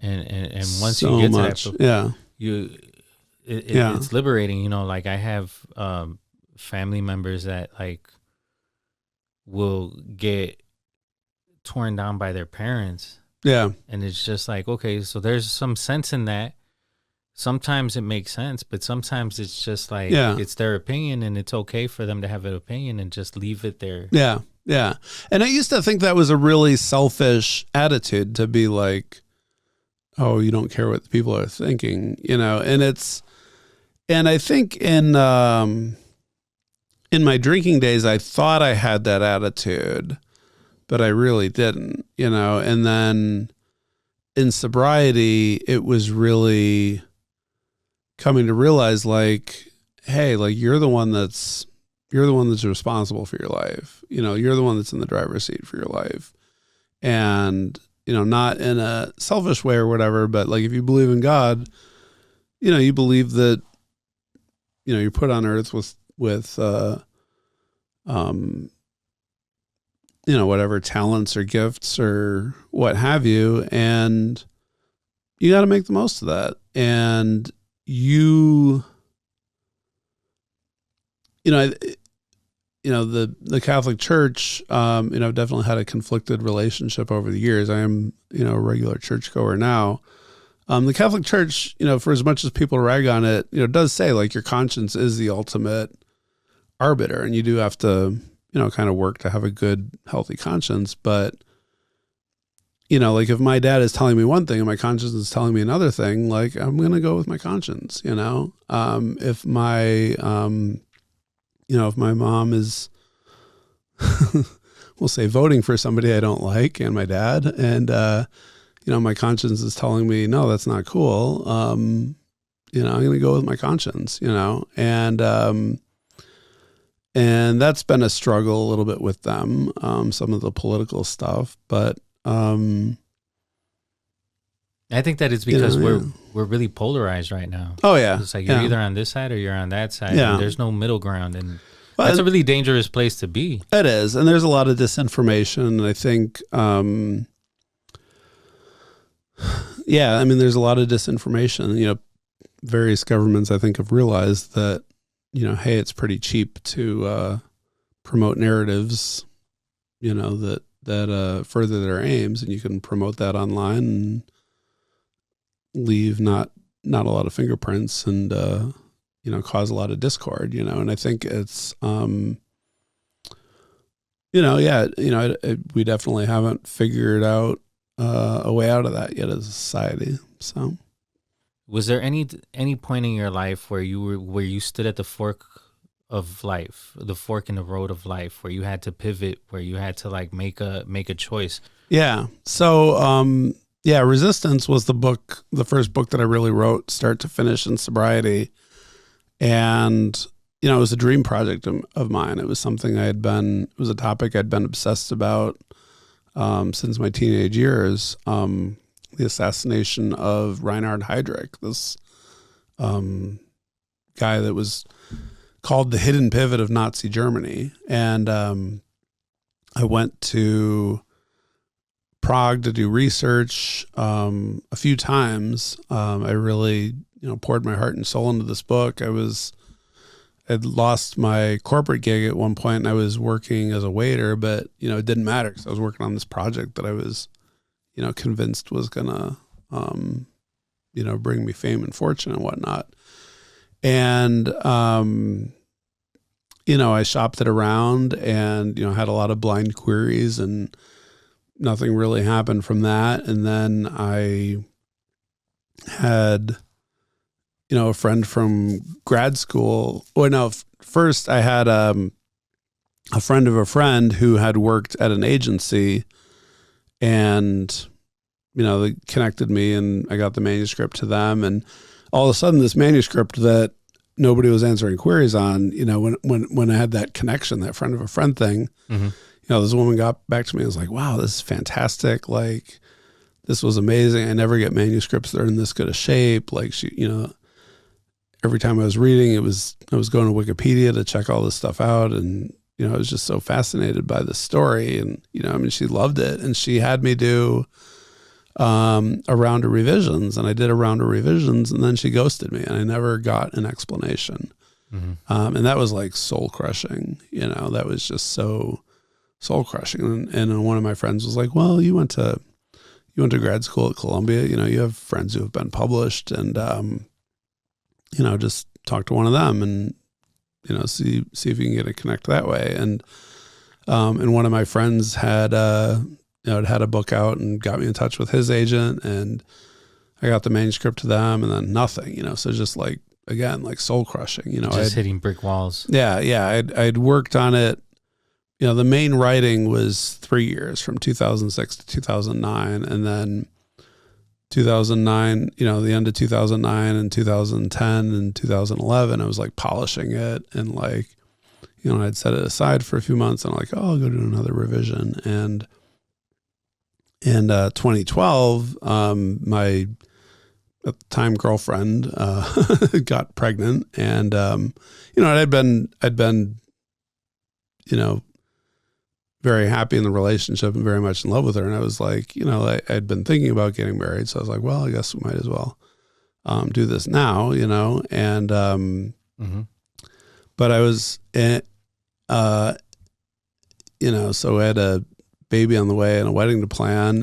And once you get to that, it's liberating, like, I have, family members that, like, will get torn down by their parents. Yeah. And it's just like, okay, so there's some sense in that. Sometimes it makes sense, but sometimes it's just like, it's their opinion, and it's okay for them to have an opinion and just leave it there. Yeah. Yeah. And I used to think that was a really selfish attitude, to be like, oh, you don't care what the people are thinking, and I think in my drinking days, I thought I had that attitude, but I really didn't, and then in sobriety, it was really coming to realize, like, hey, like, you're the one that's responsible for your life. You're the one that's in the driver's seat for your life. And, not in a selfish way or whatever, but, like, if you believe in God, you believe that, you're put on earth with whatever talents or gifts or what have you, and you got to make the most of that. And the Catholic Church, I've definitely had a conflicted relationship over the years. I am, a regular churchgoer now. The Catholic Church, for as much as people rag on it, does say, like, your conscience is the ultimate arbiter, and you do have to, kind of work to have a good, healthy conscience. But, like, if my dad is telling me one thing and my conscience is telling me another thing, like, I'm going to go with my conscience, if my, if my mom is we'll say voting for somebody I don't like and my dad. And, my conscience is telling me, no, that's not cool. I'm going to go with my conscience, and that's been a struggle a little bit with them, some of the political stuff, but, I think that it's because we're really polarized right now. Oh yeah. It's like you're either on this side or you're on that side. Yeah. And there's no middle ground. And that's a really dangerous place to be. It is. And there's a lot of disinformation. And I think, there's a lot of disinformation. Various governments, I think, have realized that, hey, it's pretty cheap to promote narratives, that further their aims, and you can promote that online and leave not a lot of fingerprints and cause a lot of discord, and I think it's we definitely haven't figured out a way out of that yet as a society. So was there any point in your life where you stood at the fork of life, the fork in the road of life, where you had to pivot, where you had to like make a choice? Yeah. So Resistance was the first book that I really wrote start to finish in sobriety. And, it was a dream project of mine. It was something it was a topic I'd been obsessed about since my teenage years. The assassination of Reinhard Heydrich, this guy that was called the hidden pivot of Nazi Germany. And I went to Prague to do research a few times. I really, poured my heart and soul into this book. I'd lost my corporate gig at one point, and I was working as a waiter, but it didn't matter because I was working on this project that I was, convinced was gonna, bring me fame and fortune and whatnot. And I shopped it around and had a lot of blind queries and nothing really happened from that. And then I had, a friend from grad school. First I had a friend of a friend who had worked at an agency, and, they connected me and I got the manuscript to them. And all of a sudden this manuscript that nobody was answering queries on, when I had that connection, that friend of a friend thing, mm-hmm. This woman got back to me and was like, wow, this is fantastic. Like, this was amazing. I never get manuscripts that are in this good a shape. Like, she, every time I was reading, I was going to Wikipedia to check all this stuff out. And, I was just so fascinated by the story. And, she loved it. And she had me do a round of revisions. And I did a round of revisions, and then she ghosted me. And I never got an explanation. Mm-hmm. And that was like soul crushing. That was just so soul crushing. And one of my friends was like, well, you went to grad school at Columbia, you have friends who have been published, and, just talk to one of them and, see if you can get a connect that way. And one of my friends had a book out and got me in touch with his agent, and I got the manuscript to them, and then nothing, so just like, again, like soul crushing, just hitting brick walls. Yeah. I'd worked on it. The main writing was 3 years, from 2006 to 2009. And then 2009, the end of 2009 and 2010 and 2011, I was like polishing it. And like, I'd set it aside for a few months, and I'm like, oh, I'll go do another revision. And in 2012, my at the time girlfriend got pregnant. And, I'd been, very happy in the relationship and very much in love with her. And I was like, I'd been thinking about getting married. So I was like, well, I guess we might as well do this now, and, mm-hmm. but I was, so I had a baby on the way and a wedding to plan.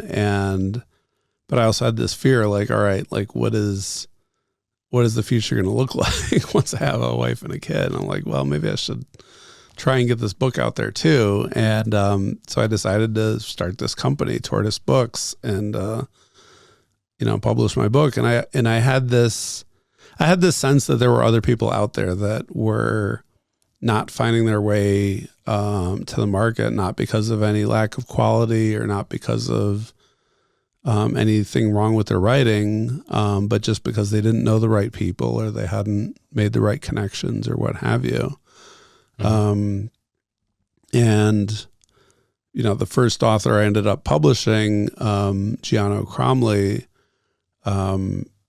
But I also had this fear, like, all right, like what is the future going to look like once I have a wife and a kid? And I'm like, well, maybe I should try and get this book out there too. And so I decided to start this company, Tortoise Books, and publish my book. And I had this sense that there were other people out there that were not finding their way to the market, not because of any lack of quality or not because of anything wrong with their writing, but just because they didn't know the right people or they hadn't made the right connections or what have you. Mm-hmm. And, the first author I ended up publishing, Gianno Cromley,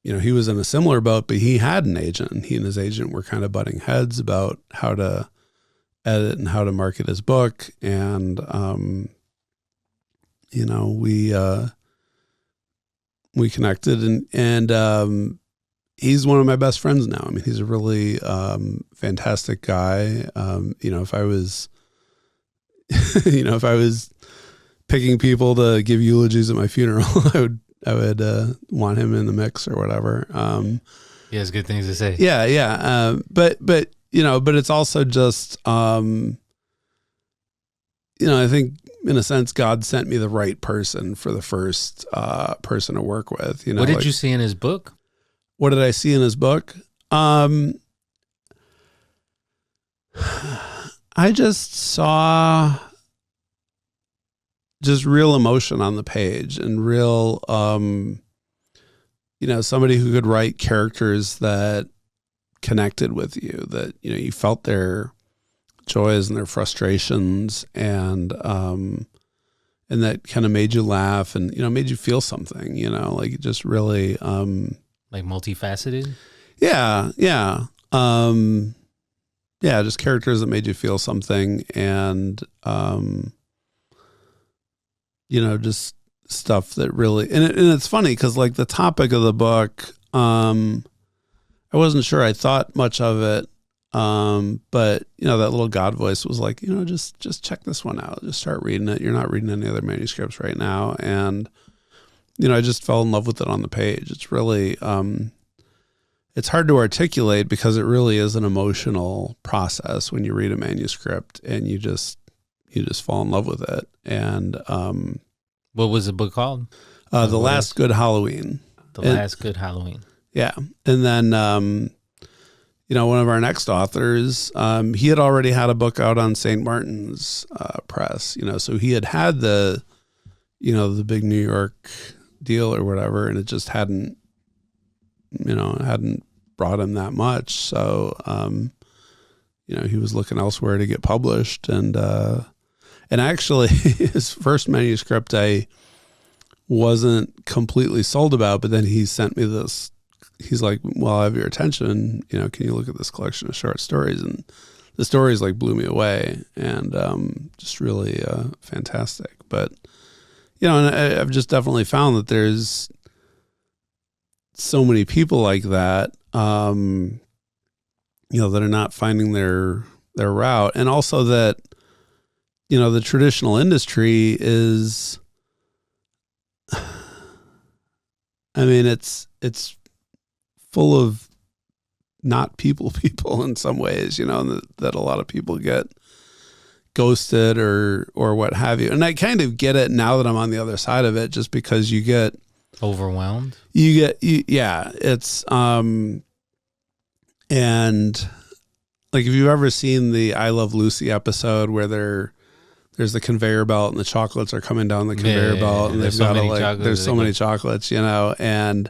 he was in a similar boat, but he had an agent. He and his agent were kind of butting heads about how to edit and how to market his book. And, we connected and he's one of my best friends now. I mean, he's a really fantastic guy. If I was, if I was picking people to give eulogies at my funeral, I would want him in the mix or whatever. He has good things to say. Yeah. But it's also just, I think in a sense, God sent me the right person for the first person to work with. What did you see in his book? What did I see in his book? I just saw just real emotion on the page and real, somebody who could write characters that connected with you, that, you felt their joys and their frustrations and that kind of made you laugh and, made you feel something, like just really, like multifaceted. Yeah. Just characters that made you feel something and, just stuff that really, and it's funny because like the topic of the book, I wasn't sure I thought much of it. But that little God voice was like, just check this one out. Just start reading it. You're not reading any other manuscripts right now. And, I just fell in love with it on the page. It's really, it's hard to articulate because it really is an emotional process when you read a manuscript and you just fall in love with it. And, what was the book called? The Last Good Halloween. Last Good Halloween. Yeah. And then, one of our next authors, he had already had a book out on St. Martin's Press, so he had the, the big New York deal or whatever, and it just hadn't brought him that much. So, he was looking elsewhere to get published. And actually his first manuscript I wasn't completely sold about, but then he sent me this. He's like, well, I have your attention, can you look at this collection of short stories? And the stories like blew me away and just really fantastic. But, and I've just definitely found that there's so many people like that, that are not finding their route. And also that, the traditional industry is, it's full of not people in some ways, that a lot of people get ghosted or what have you. And I kind of get it now that I'm on the other side of it, just because you get overwhelmed. It's, and like, if you've ever seen the I Love Lucy episode where there's the conveyor belt and the chocolates are coming down the conveyor belt and they've got there's so many chocolates, and,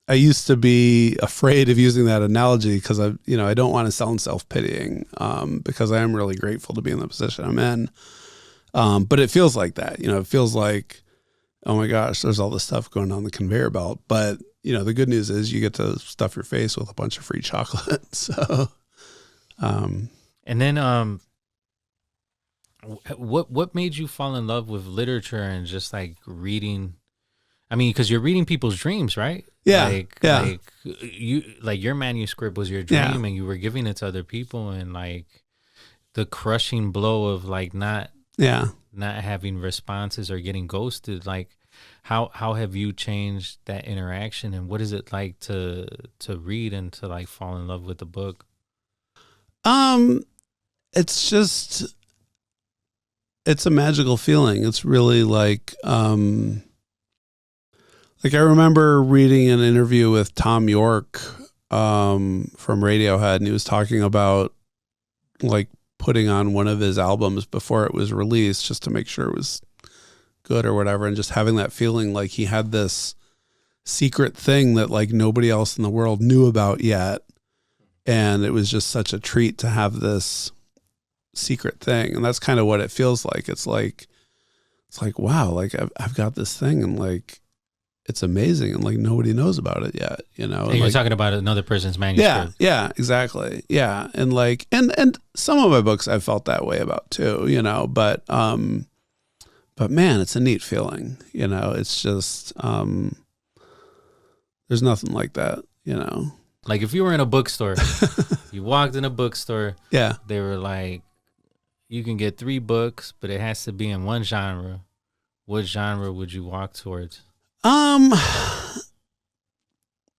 I used to be afraid of using that analogy because I don't want to sound self-pitying, because I am really grateful to be in the position I'm in. But it feels like that, it feels like, oh my gosh, there's all this stuff going on the conveyor belt. But, the good news is you get to stuff your face with a bunch of free chocolate. So, and then, what made you fall in love with literature and just like reading? I mean, because you're reading people's dreams, right? Yeah. Like your manuscript was your dream, and you were giving it to other people, and like the crushing blow of like not having responses or getting ghosted. Like, how have you changed that interaction, and what is it like to read and to like fall in love with the book? It's just, it's a magical feeling. It's really like I remember reading an interview with Tom York from Radiohead, and he was talking about like putting on one of his albums before it was released just to make sure it was good or whatever. And just having that feeling like he had this secret thing that like nobody else in the world knew about yet. And it was just such a treat to have this secret thing. And that's kind of what it feels like. It's like, wow, like I've got this thing and like, it's amazing. And like, nobody knows about it yet, you know? And you're like, talking about another person's manuscript. Yeah, exactly. Yeah. And like, and some of my books I felt that way about too, you know, but man, it's a neat feeling, you know, it's just, there's nothing like that, you know? Like if you were in a bookstore, you walked in a bookstore, yeah, they were like, you can get 3 books, but it has to be in one genre. What genre would you walk towards? I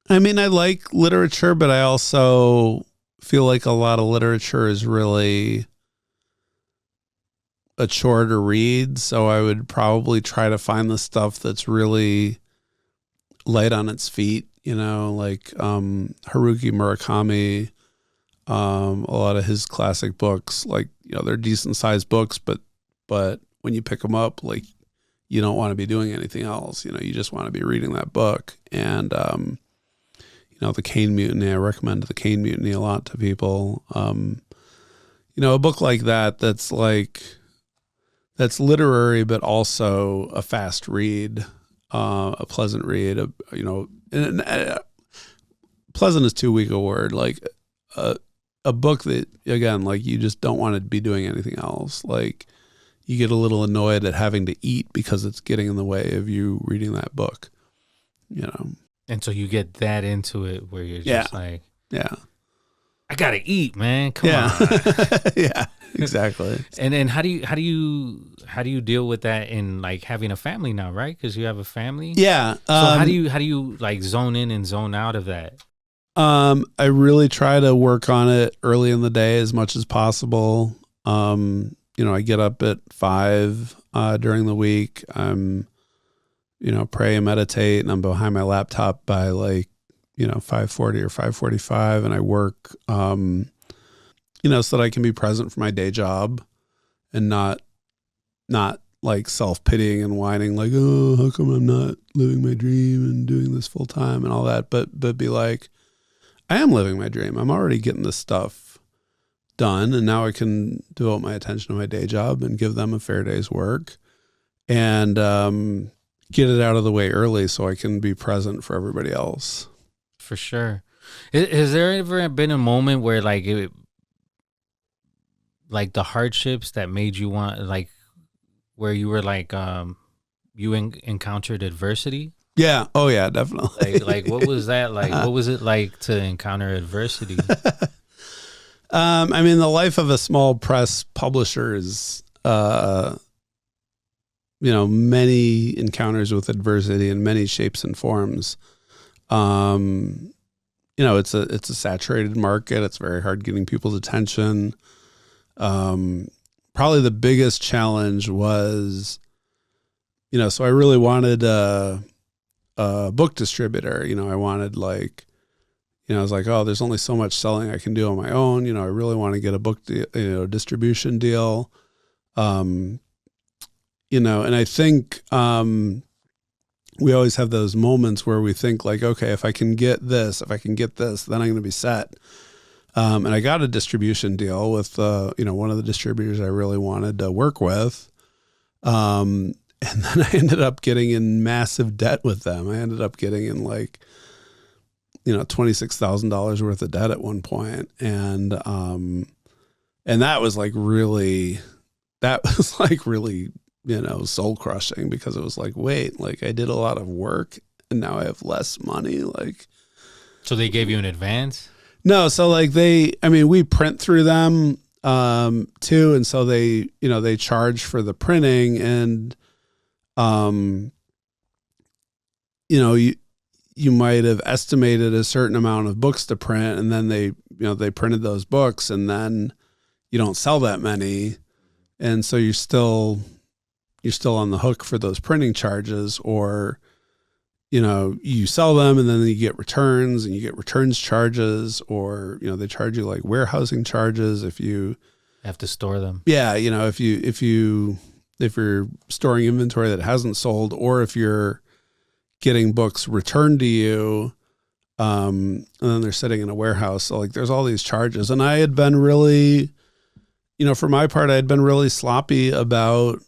mean, I like literature, but I also feel like a lot of literature is really a chore to read. So I would probably try to find the stuff that's really light on its feet, you know, like Haruki Murakami, a lot of his classic books, like, you know, they're decent sized books, but when you pick them up, like, you don't want to be doing anything else. You know, you just want to be reading that book. And, you know, The Cane Mutiny, I recommend The Cane Mutiny a lot to people. You know, a book like that, that's literary, but also a fast read, a pleasant read, you know, and pleasant is too weak a word. Like a book that, again, like you just don't want to be doing anything else. Like, you get a little annoyed at having to eat because it's getting in the way of you reading that book, you know? And so you get that into it where you're just like, yeah, I gotta eat, man. Come on. Yeah, exactly. And then how do you deal with that in like having a family now, right? Because you have a family. Yeah. So how do you like zone in and zone out of that? I really try to work on it early in the day as much as possible. You know, I get up at 5 during the week. I'm, you know, pray and meditate, and I'm behind my laptop by like, you know, 5:40 or 5:45, and I work, you know, so that I can be present for my day job and not like self-pitying and whining like, oh, how come I'm not living my dream and doing this full time and all that, but be like, I am living my dream. I'm already getting this stuff done, and now I can devote my attention to my day job and give them a fair day's work and get it out of the way early so I can be present for everybody else. For sure. Has there ever been a moment where like the hardships that made you want, like where you were like you encountered adversity? Yeah. Oh yeah, definitely. Like what was that like? What was it like to encounter adversity? I mean, the life of a small press publisher is, you know, many encounters with adversity in many shapes and forms. You know, it's a saturated market. It's very hard getting people's attention. Probably the biggest challenge was, you know, so I really wanted a book distributor. You know, I wanted like, you know, I was like, oh, there's only so much selling I can do on my own. You know, I really want to get a book, distribution deal. You know, and I think we always have those moments where we think like, okay, if I can get this, then I'm going to be set. And I got a distribution deal with, you know, one of the distributors I really wanted to work with. And then I ended up getting in massive debt with them. I ended up getting in like, you know, $26,000 worth of debt at one point. And that was like really, you know, soul crushing, because it was like, wait, like I did a lot of work and now I have less money. Like, so they gave you an advance? No. So like we print through them, too. And so they, you know, they charge for the printing, and, you know, you might have estimated a certain amount of books to print, and then they printed those books, and then you don't sell that many. And so you're still on the hook for those printing charges, or, you know, you sell them and then you get returns, and you get returns charges, or, you know, they charge you like warehousing charges if you Have to store them. Yeah, if you're storing inventory that hasn't sold, or if you're getting books returned to you, and then they're sitting in a warehouse. So like there's all these charges. And I had been really, for my part, I had been really sloppy about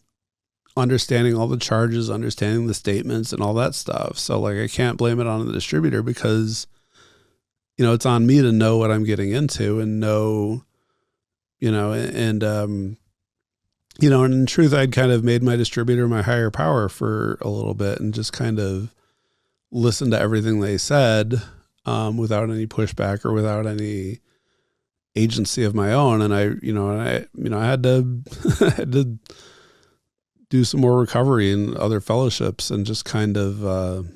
understanding all the charges, understanding the statements and all that stuff. So like I can't blame it on the distributor because, it's on me to know what I'm getting into and know, and in truth, I'd kind of made my distributor my higher power for a little bit and just kind of listened to everything they said without any pushback or without any agency of my own. And I had to, I had to do some more recovery in other fellowships and just kind of,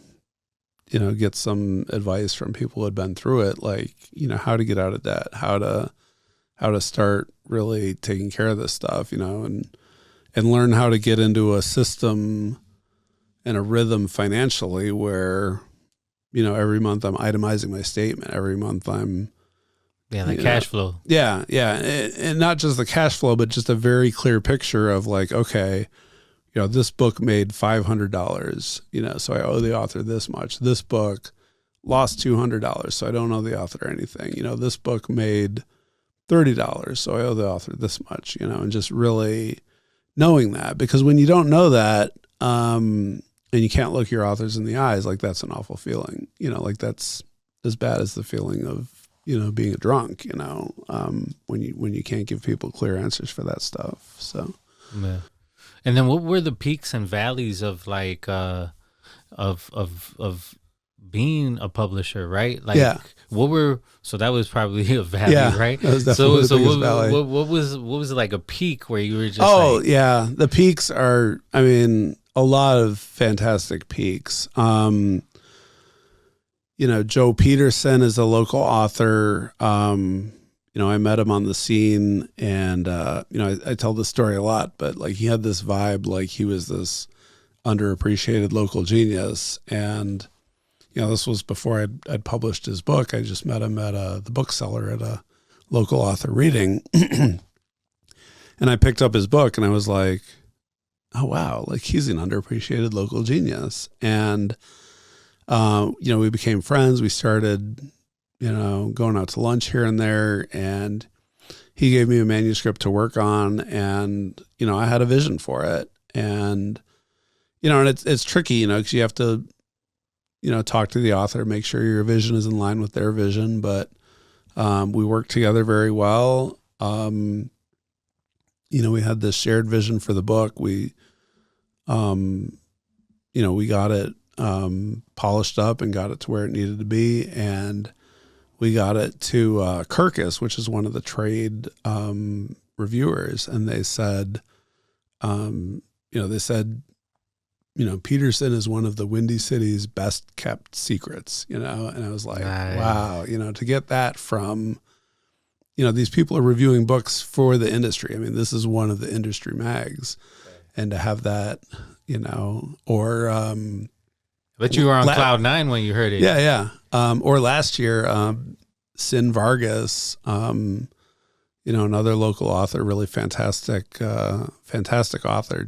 get some advice from people who had been through it, like, how to get out of debt, how to start really taking care of this stuff, and learn how to get into a system and a rhythm financially where, every month I'm itemizing my statement. Every month I'm, cash flow. Yeah. Yeah. And not just the cash flow, but just a very clear picture of like, okay, this book made $500, so I owe the author this much. This book lost $200, so I don't owe the author anything. This book made $30, so I owe the author this much, and just really knowing that, because when you don't know that, and you can't look your authors in the eyes, like that's an awful feeling, like that's as bad as the feeling of, being a drunk, when you can't give people clear answers for that stuff. So, yeah. And then what were the peaks and valleys of like, of being a publisher, right? Like, so that was probably a valley, right? That was definitely the biggest valley. What was like a peak where you were just the peaks are, a lot of fantastic peaks. Joe Peterson is a local author. I met him on the scene and, I tell this story a lot, but like he had this vibe, like he was this underappreciated local genius. And, this was before I'd published his book. I just met him at the bookseller at a local author reading. And I picked up his book and I was like, oh, wow, like he's an underappreciated local genius. And, we became friends. We started, going out to lunch here and there. And he gave me a manuscript to work on. And, I had a vision for it. And, and it's tricky, because you have to, talk to the author, make sure your vision is in line with their vision. But we worked together very well. We had this shared vision for the book. We, we got it polished up and got it to where it needed to be. And we got it to Kirkus, which is one of the trade reviewers. And they said, Peterson is one of the Windy City's best kept secrets, and I was like, wow, to get that from, these people are reviewing books for the industry. This is one of the industry mags, and to have that, or, but you were on cloud nine when you heard it. Yeah. Yeah. Or last year, Sin Vargas, another local author, really fantastic author,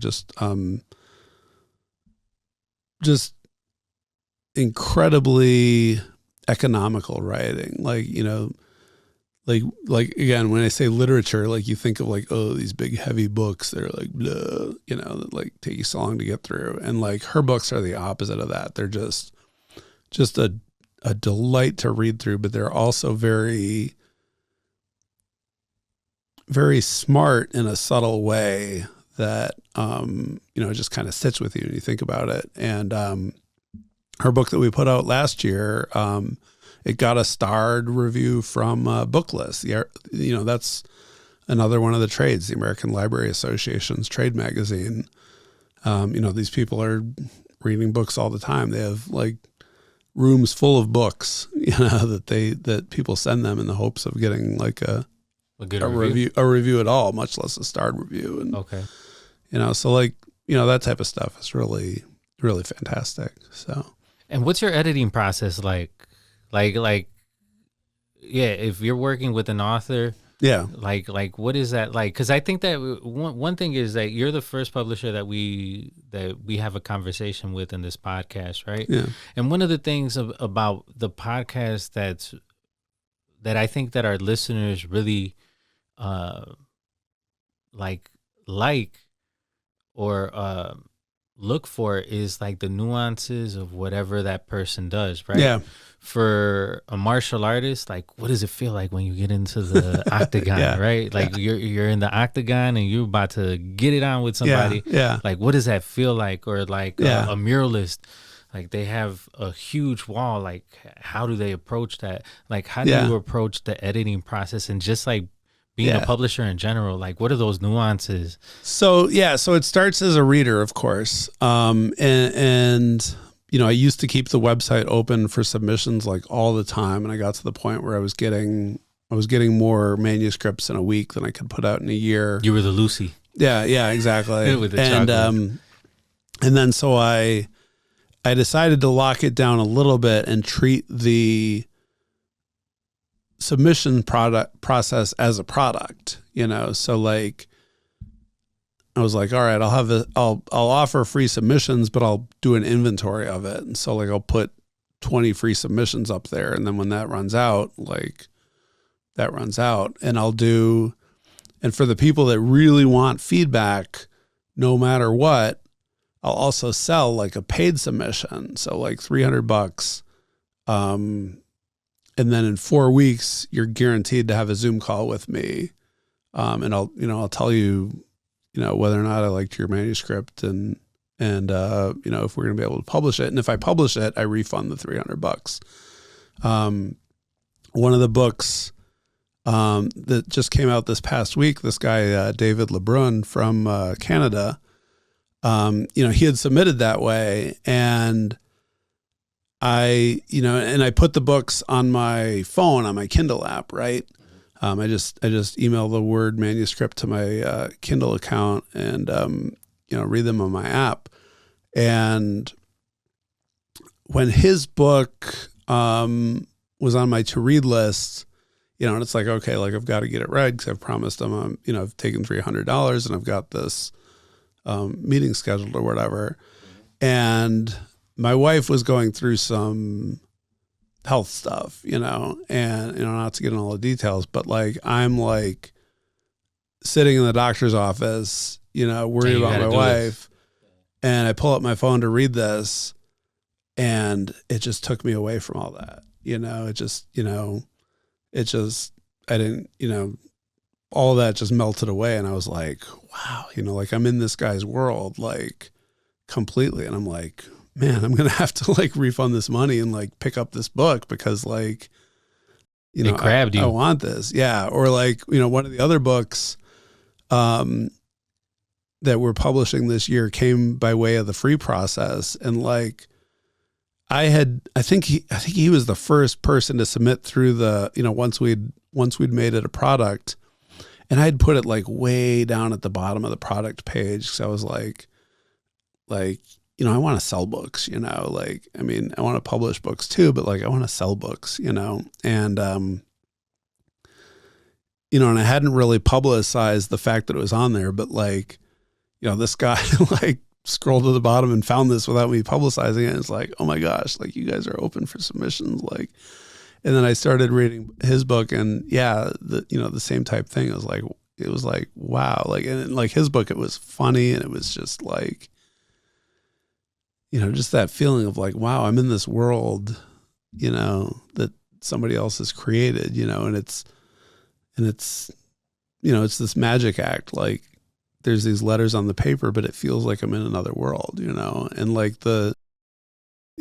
just incredibly economical writing. Like again, when I say literature, like you think of like, oh, these big heavy books, they're like, blah, that like take you so long to get through. And like her books are the opposite of that. They're just a delight to read through, but they're also very, very smart in a subtle way that, just kind of sits with you and you think about it. And her book that we put out last year, it got a starred review from Booklist. That's another one of the trades, the American Library Association's trade magazine. These people are reading books all the time. They have like rooms full of books, that people send them in the hopes of getting like a good review at all, much less a starred review. And okay. So like, that type of stuff is really, really fantastic. So, and what's your editing process like? Like, yeah, if you're working with an author, Yeah. Like what is that like? Because I think that one thing is that you're the first publisher that we have a conversation with in this podcast, right? Yeah. And one of the things about the podcast that I think that our listeners really like or look for is like the nuances of whatever that person does, right? Yeah. For a martial artist, like what does it feel like when you get into the octagon, right? Like you're in the octagon and you're about to get it on with somebody. Yeah. Like what does that feel like? Or like a muralist, like they have a huge wall. Like how do they approach that? Like how do you approach the editing process and just like being a publisher in general? Like what are those nuances? So it starts as a reader, of course. And you know, I used to keep the website open for submissions like all the time, and I got to the point where I was getting more manuscripts in a week than I could put out in a year. You were the Lucy. Yeah, exactly. With the chocolate. And then so I decided to lock it down a little bit and treat the submission process as a product, you know. So like I was like, all right, I'll offer free submissions, but I'll do an inventory of it. And so like I'll put 20 free submissions up there, and then when that runs out, and and for the people that really want feedback, no matter what, I'll also sell like a paid submission. So like $300. And then in 4 weeks, you're guaranteed to have a Zoom call with me. And I'll tell you, whether or not I liked your manuscript and if we're going to be able to publish it. And if I publish it, I refund the $300. One of the books that just came out this past week, this guy, David Lebrun from Canada, he had submitted that way, and I put the books on my phone, on my Kindle app, right? I just email the Word manuscript to my Kindle account and, read them on my app. And when his book was on my to-read list, and it's like, okay, like I've got to get it read because I've promised him, I've taken $300 and I've got this meeting scheduled or whatever. And my wife was going through some health stuff, and, not to get in all the details, but like, I'm like sitting in the doctor's office, worried about my wife. And I pull up my phone to read this, and it just took me away from all that. I didn't, all of that just melted away. And I was like, wow, like I'm in this guy's world, like completely. And I'm like, man, I'm going to have to like refund this money and like pick up this book because like, it grabbed you. I want this. Yeah. Or like, one of the other books, that we're publishing this year came by way of the free process. And like, I think he was the first person to submit through the, once we'd made it a product, and I'd put it like way down at the bottom of the product page. Cause I was like, I want to sell books, I want to publish books too, but like, I want to sell books, and, and I hadn't really publicized the fact that it was on there, but like, this guy like scrolled to the bottom and found this without me publicizing it. And it's like, oh my gosh, like you guys are open for submissions. Like, and then I started reading his book, and the same type thing. It was like, wow. Like, and like his book, it was funny. And it was just like, just that feeling of like, wow, I'm in this world, that somebody else has created, and it's this magic act. Like, there's these letters on the paper, but it feels like I'm in another world, and like the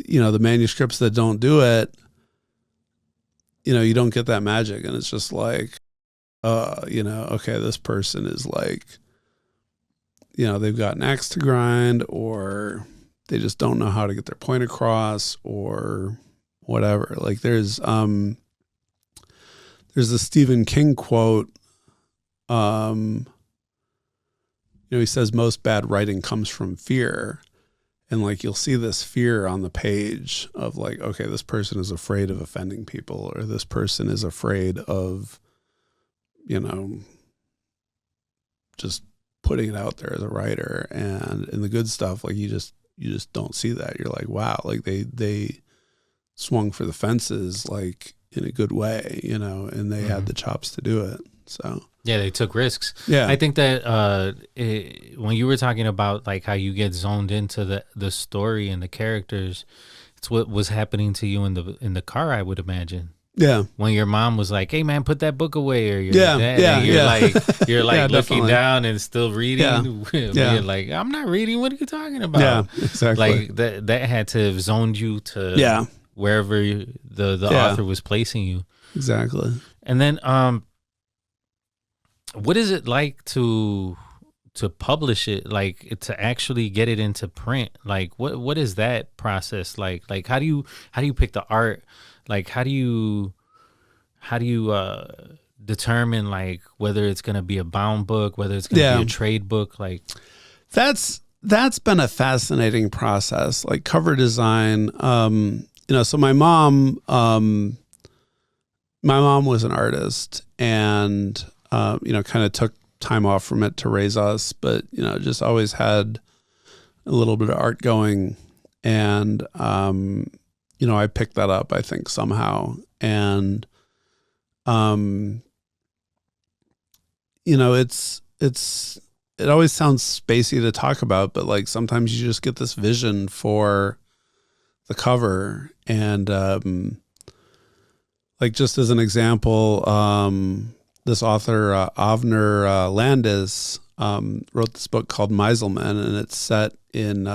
manuscripts that don't do it, you don't get that magic. And it's just like, okay, this person is like, they've got an axe to grind, or they just don't know how to get their point across, or whatever. Like there's a Stephen King quote, he says most bad writing comes from fear. And like, you'll see this fear on the page of like, okay, this person is afraid of offending people, or this person is afraid of, just putting it out there as a writer, and in the good stuff, like you just don't see that. You're like, wow, like they swung for the fences, like in a good way, and they had the chops to do it. So yeah, they took risks. Yeah, I think that when you were talking about like how you get zoned into the story and the characters, it's what was happening to you in the car, I would imagine. Yeah, when your mom was like, "Hey man, put that book away," or your dad, and you're like yeah, looking definitely. down and still reading. Yeah. You're like, "I'm not reading. What are you talking about?" Yeah, exactly. Like that had to have zoned you to wherever the author was placing you. Exactly. And then, what is it like to publish it? Like to actually get it into print? Like what is that process like? Like how do you pick the art? Like how do you determine like whether it's going to be a bound book, whether it's going to be a trade book? Like that's been a fascinating process, like cover design. So my mom was an artist, and kind of took time off from it to raise us, but just always had a little bit of art going, and I picked that up, I think, somehow. And, it always sounds spacey to talk about, but like sometimes you just get this vision for the cover. And, like just as an example, this author, Avner Landis, wrote this book called Meiselman, and it's set in,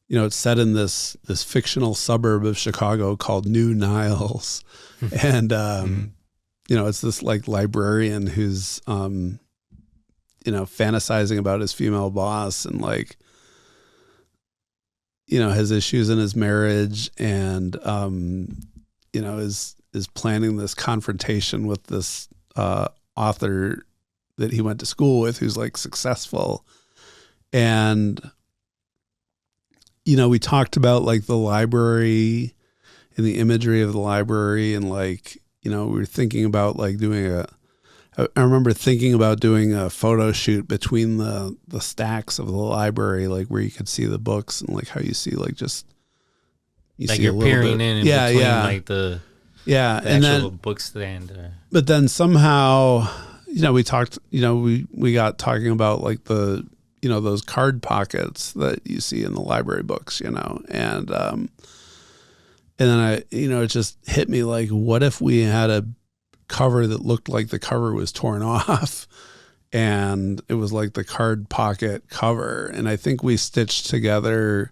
it's set in this fictional suburb of Chicago called New Niles. And, it's this like librarian who's, fantasizing about his female boss, and like, has issues in his marriage, and, is planning this confrontation with this, author that he went to school with, who's like successful. And, we talked about like the library and the imagery of the library, and like, we were thinking about like I remember thinking about doing a photo shoot between the stacks of the library, like where you could see the books, and like how you see like just, like you're peering in between like the and actual then, book stand. But then somehow, we talked, we got talking about like the, those card pockets that you see in the library books, and then it just hit me like, what if we had a cover that looked like the cover was torn off, and it was like the card pocket cover. And I think we stitched together,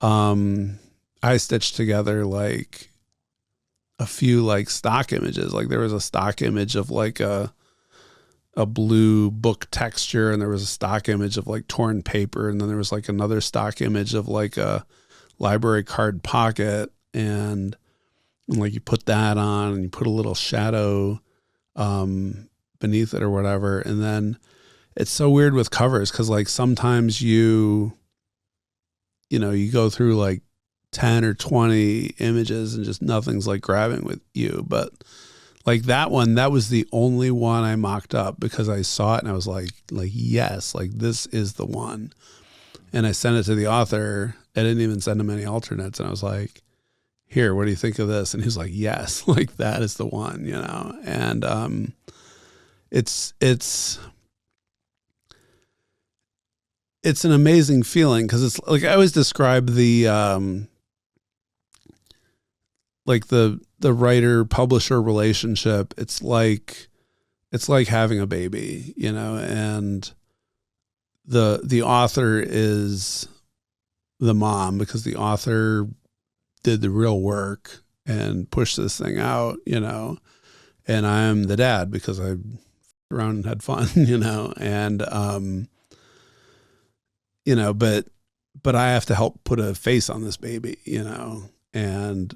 I stitched together like a few like stock images. Like there was a stock image of like a blue book texture, and there was a stock image of like torn paper, and then there was like another stock image of like a library card pocket, and like you put that on, and you put a little shadow beneath it or whatever. And then it's so weird with covers, because like sometimes you go through like 10 or 20 images and just nothing's like grabbing with you. But like that one, that was the only one I mocked up, because I saw it and I was like, yes, like this is the one. And I sent it to the author. I didn't even send him any alternates. And I was like, here, what do you think of this? And he was like, yes, like that is the one, and it's an amazing feeling, because it's like, I always describe the like the writer publisher relationship. It's like having a baby, and the author is the mom, because the author did the real work and pushed this thing out, and I am the dad, because I around and had fun, and but I have to help put a face on this baby, and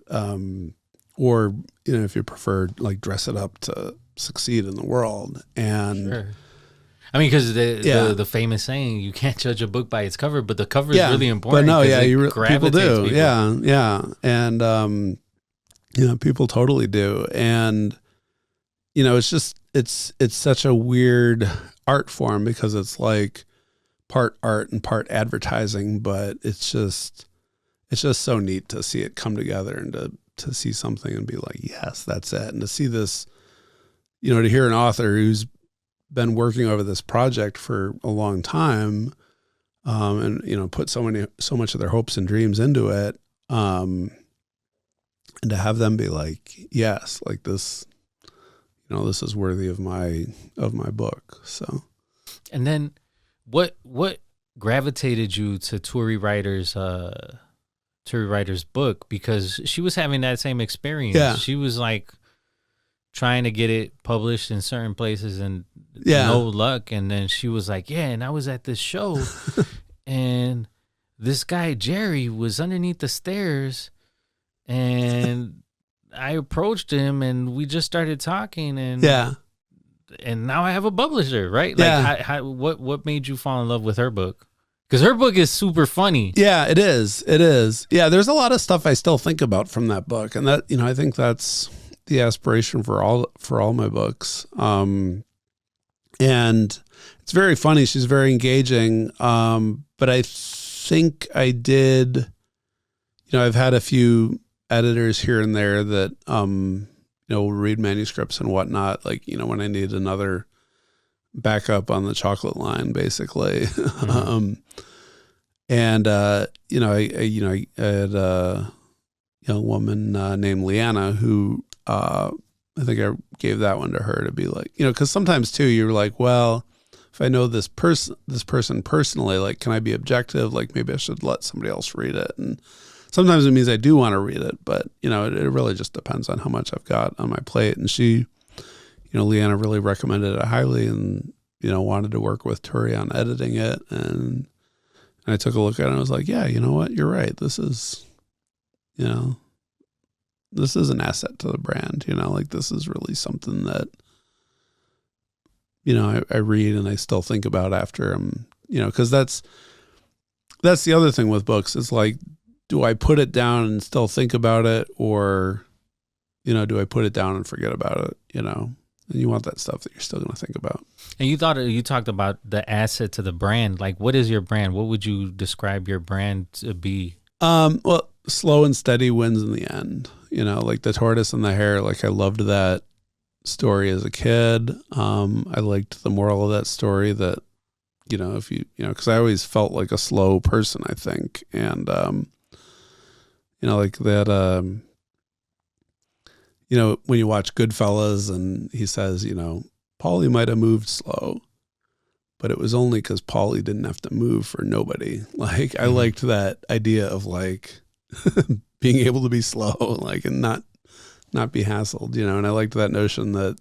or if you prefer, like dress it up to succeed in the world. And sure. I mean, because the famous saying, you can't judge a book by its cover, but the cover is really important. But no, people do. People. Yeah. And, people totally do. And, it's such a weird art form because it's like part art and part advertising, but it's just so neat to see it come together and to see something and be like, yes, that's it. And to see this, to hear an author who's been working over this project for a long time, and, put so much of their hopes and dreams into it. And to have them be like, yes, like this, this is worthy of my book. So, and then what gravitated you to Turi Ryder's book? Because she was having that same experience. Yeah. She was like trying to get it published in certain places and no luck. And then she was like, yeah, and I was at this show and this guy, Jerry, was underneath the stairs and I approached him and we just started talking and now I have a publisher, right? Like what made you fall in love with her book? Because her book is super funny. Yeah, it is. It is. Yeah, there's a lot of stuff I still think about from that book. And that, I think that's the aspiration for all my books. And it's very funny. She's very engaging. But I think I did, I've had a few editors here and there that, will read manuscripts and whatnot. Like, when I need another backup on the chocolate line, basically. Mm-hmm. I had a young woman named Leanna who I think I gave that one to her to be like, because sometimes too you're like, well, if I know this person personally, like, can I be objective? Like, maybe I should let somebody else read it. And sometimes it means I do want to read it, but it really just depends on how much I've got on my plate. And she, Leanna really recommended it highly and, wanted to work with Turi on editing it. And I took a look at it and I was like, yeah, you know what? You're right. This is, this is an asset to the brand, like this is really something that, I read and I still think about after I'm, cause that's the other thing with books. It's like, do I put it down and still think about it or, do I put it down and forget about it, And you want that stuff that you're still going to think about. And you talked about the asset to the brand. Like, what is your brand? What would you describe your brand to be? Well, slow and steady wins in the end. Like the tortoise and the hare. Like I loved that story as a kid. I liked the moral of that story that, if you, because I always felt like a slow person, I think. And, like that, when you watch Goodfellas and he says, Paulie might have moved slow, but it was only because Paulie didn't have to move for nobody. Like, I liked that idea of like being able to be slow, like, and not be hassled, and I liked that notion that,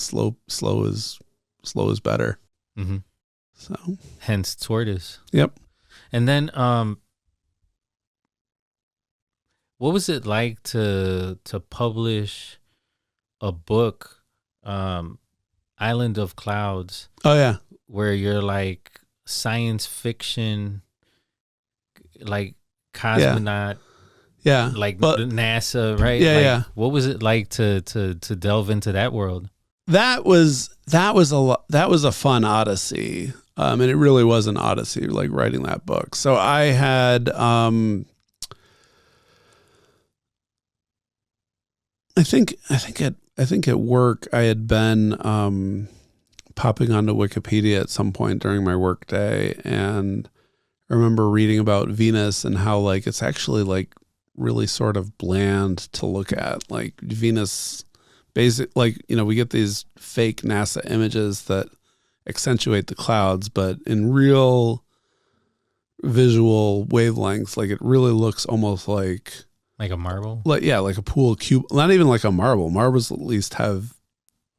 slow is better. Mm-hmm. So hence Tortoise. Yep. And then, what was it like to publish a book, Island of Clouds? Oh yeah, where you're like science fiction, like cosmonaut, like NASA, right? Yeah. What was it like to delve into that world? That was a fun odyssey, and it really was an odyssey, like writing that book. So I had. I think at work I had been popping onto Wikipedia at some point during my work day, and I remember reading about Venus and how like it's actually like really sort of bland to look at. Like Venus, we get these fake NASA images that accentuate the clouds, but in real visual wavelengths, like it really looks almost like a marble, like a pool cube. Not even like a marble. Marbles at least have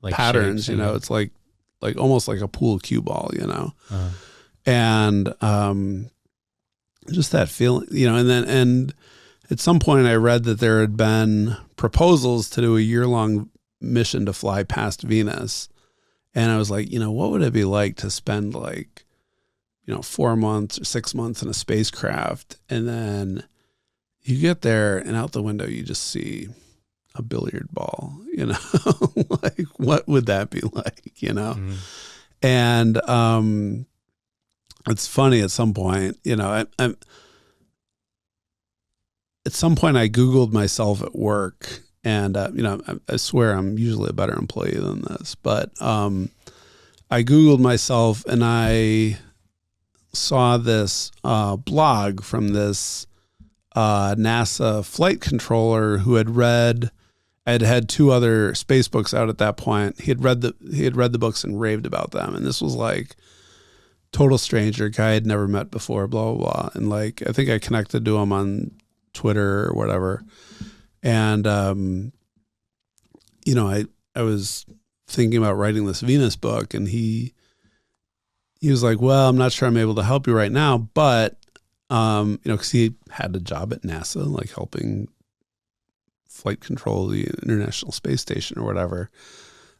like patterns. It's like almost like a pool cue ball. Uh-huh. And just that feeling. And at some point I read that there had been proposals to do a year-long mission to fly past Venus, and I was like, what would it be like to spend 4 months or 6 months in a spacecraft, and then you get there and out the window you just see a billiard ball, like what would that be like, Mm-hmm. And it's funny at some point, at some point I Googled myself at work, and I swear I'm usually a better employee than this, but I Googled myself and I saw this blog from this NASA flight controller who had two other space books out at that point. He had read the books and raved about them, and this was like total stranger, guy I'd never met before, blah blah blah. And like I think I connected to him on Twitter or whatever, and I was thinking about writing this Venus book, and he was like, well, I'm not sure I'm able to help you right now, but because he had a job at NASA, like helping flight control the International Space Station or whatever.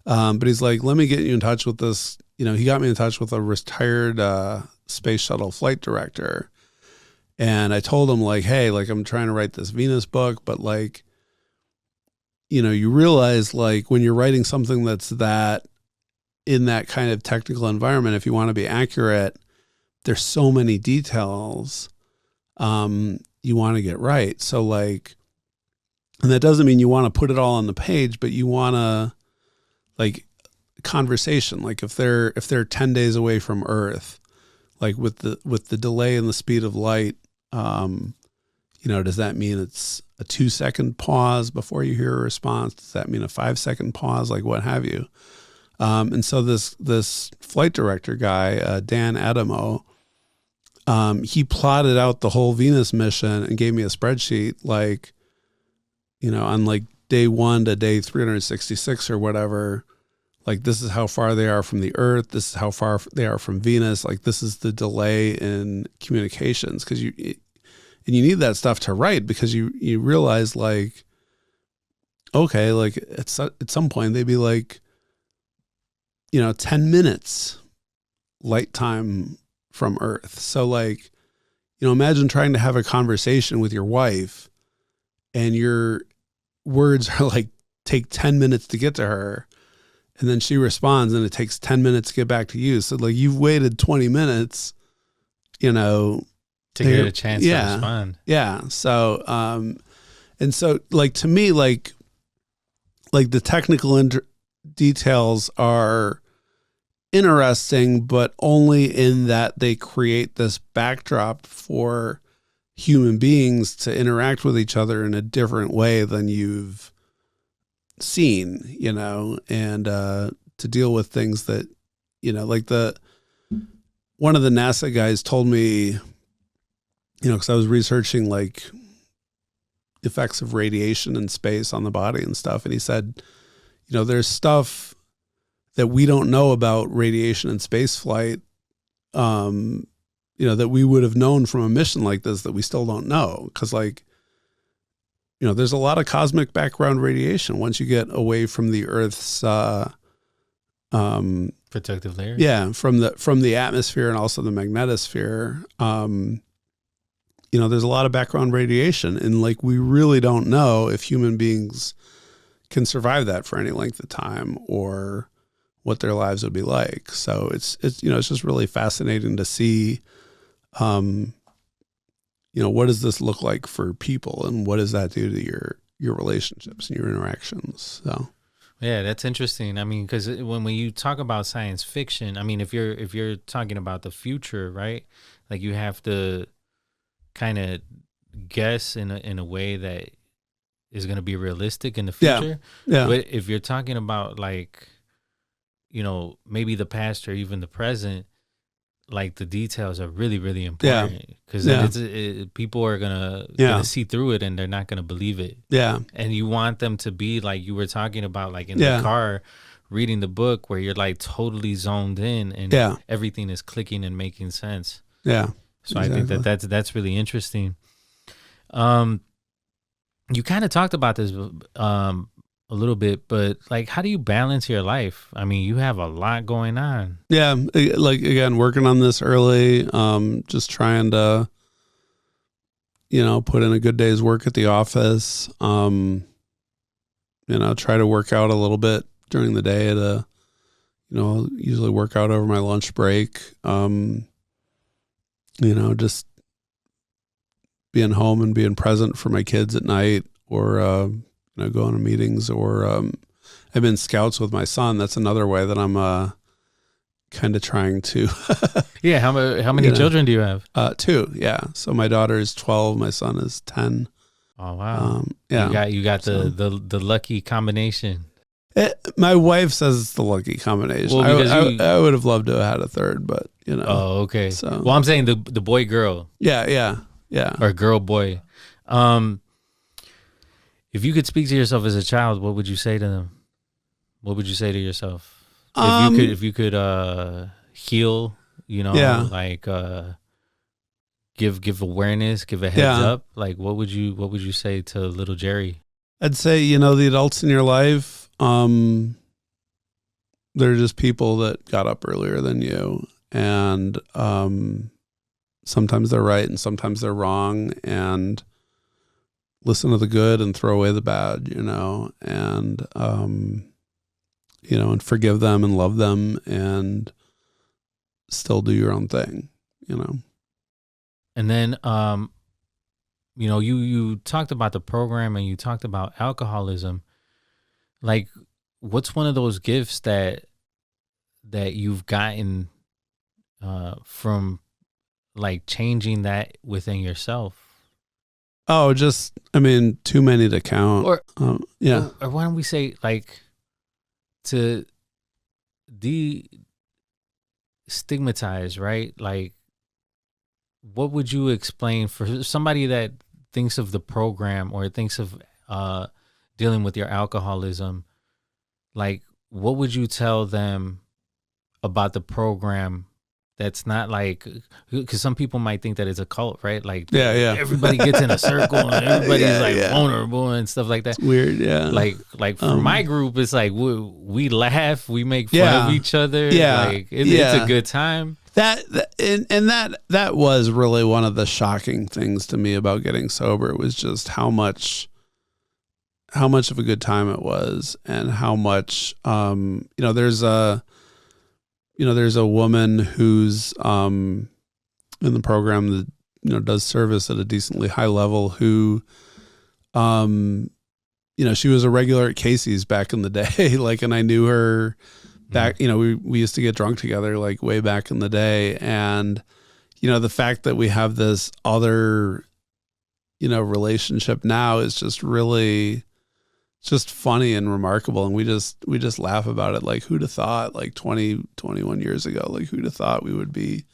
But he's like, let me get you in touch with this. He got me in touch with a retired space shuttle flight director. And I told him like, hey, like I'm trying to write this Venus book, but like, you realize like when you're writing something that's that in that kind of technical environment, if you want to be accurate, there's so many details you want to get right. So like, and that doesn't mean you want to put it all on the page, but you want to like conversation. Like if they're 10 days away from Earth, like with the delay and the speed of light, does that mean it's a 2-second pause before you hear a response? Does that mean a 5-second pause? Like what have you? And so this flight director guy, Dan Adamo, he plotted out the whole Venus mission and gave me a spreadsheet, like, on like day 1 to day 366 or whatever, like this is how far they are from the Earth. This is how far they are from Venus. Like this is the delay in communications. Cause you need that stuff to write, because you realize like, okay, like at some point they'd be like, 10 minutes light time from Earth. So like, imagine trying to have a conversation with your wife and your words are like, take 10 minutes to get to her. And then she responds and it takes 10 minutes to get back to you. So like you've waited 20 minutes, to get a chance to respond. Yeah. So, and so like, to me, like the technical details are interesting, but only in that they create this backdrop for human beings to interact with each other in a different way than you've seen, and to deal with things that, like one of the NASA guys told me, because I was researching like effects of radiation in space on the body and stuff. And he said, there's stuff that we don't know about radiation in space flight, that we would have known from a mission like this that we still don't know. Cause like, there's a lot of cosmic background radiation once you get away from the Earth's, protective layer. Yeah. From the atmosphere and also the magnetosphere. There's a lot of background radiation, and like, we really don't know if human beings can survive that for any length of time or what their lives would be like. So it's just really fascinating to see, what does this look like for people, and what does that do to your relationships and your interactions? So, yeah, that's interesting. I mean, because when you talk about science fiction, I mean, if you're talking about the future, right? Like you have to kind of guess in a way that is going to be realistic in the future. Yeah. But if you're talking about like, maybe the past or even the present, like the details are really, really important, because people are gonna see through it and they're not gonna believe it. Yeah. And you want them to be like you were talking about, like in the car, reading the book, where you're like totally zoned in and everything is clicking and making sense. Yeah. So exactly. I think that's really interesting. You kind of talked about this a little bit, but like, how do you balance your life? I mean, you have a lot going on. Yeah. Like, again, working on this early, just trying to, put in a good day's work at the office. try to work out a little bit during the day I'll usually work out over my lunch break. Just being home and being present for my kids at night, or, going to meetings, or, I've been scouts with my son. That's another way that I'm, kind of trying to. Yeah. How many children do you have? 2. Yeah. So my daughter is 12. My son is 10. Oh, wow. Yeah. You got the lucky combination. My wife says it's the lucky combination. Well, I would have loved to have had a third, but Oh, okay. So. Well, I'm saying the boy girl. Yeah. Or girl boy. If you could speak to yourself as a child, what would you say to them? What would you say to yourself? If you could heal, like give awareness, give a heads up, like what would you say to little Jerry? I'd say, the adults in your life, they're just people that got up earlier than you, and sometimes they're right and sometimes they're wrong, and listen to the good and throw away the bad, and and forgive them and love them and still do your own thing, And then you talked about the program and you talked about alcoholism. Like, what's one of those gifts that you've gotten from like changing that within yourself? Oh, too many to count. Or yeah. Or why don't we say, like, to destigmatize, right? Like, what would you explain for somebody that thinks of the program or thinks of dealing with your alcoholism? Like, what would you tell them about the program? That's not like, because some people might think that it's a cult, right? Like, everybody gets in a circle and everybody's vulnerable and stuff like that. It's weird, yeah. Like for my group, it's like we laugh, we make fun of each other. Yeah, like it's a good time. That was really one of the shocking things to me about getting sober. It was just how much of a good time it was, and how much there's a woman who's in the program that does service at a decently high level, who she was a regular at Casey's back in the day, like, and I knew her back, we used to get drunk together, like, way back in the day. And the fact that we have this other relationship now is just really just funny and remarkable. And we just laugh about it. Like, who'd have thought, like 21 years ago, like, who'd have thought we would be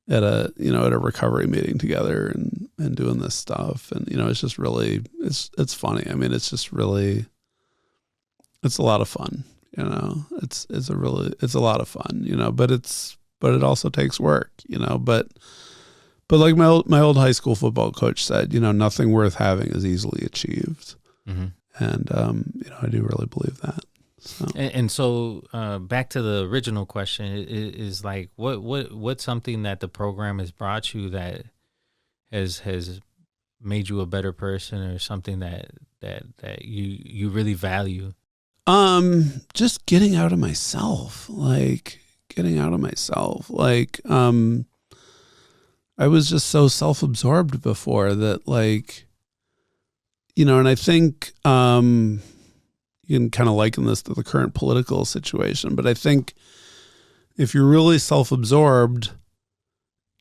at a recovery meeting together and doing this stuff. And, it's just really, it's funny. I mean, it's just really, it's a lot of fun, it's a lot of fun, but it also takes work, but like my old high school football coach said, nothing worth having is easily achieved. Mm-hmm. And, I do really believe that. So. And so back to the original question is like, what's something that the program has brought you that has made you a better person, or something that you really value? Just getting out of myself, I was just so self-absorbed before that, like, and I think, you can kind of liken this to the current political situation, but I think if you're really self-absorbed,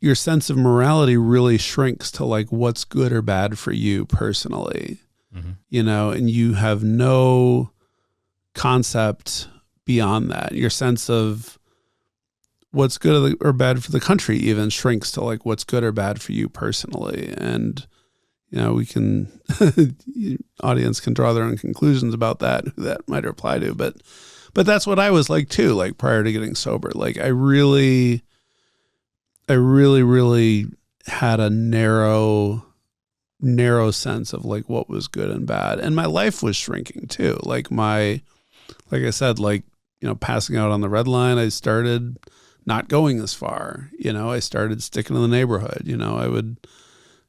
your sense of morality really shrinks to, like, what's good or bad for you personally, mm-hmm. And you have no concept beyond that. Your sense of what's good or bad for the country even shrinks to, like, what's good or bad for you personally. And we can, audience can draw their own conclusions about that, who that might apply to, but that's what I was like too, like, prior to getting sober. Like, I really had a narrow sense of, like, what was good and bad. And my life was shrinking too. Like I said, like, passing out on the red line, I started not going as far, I started sticking in the neighborhood.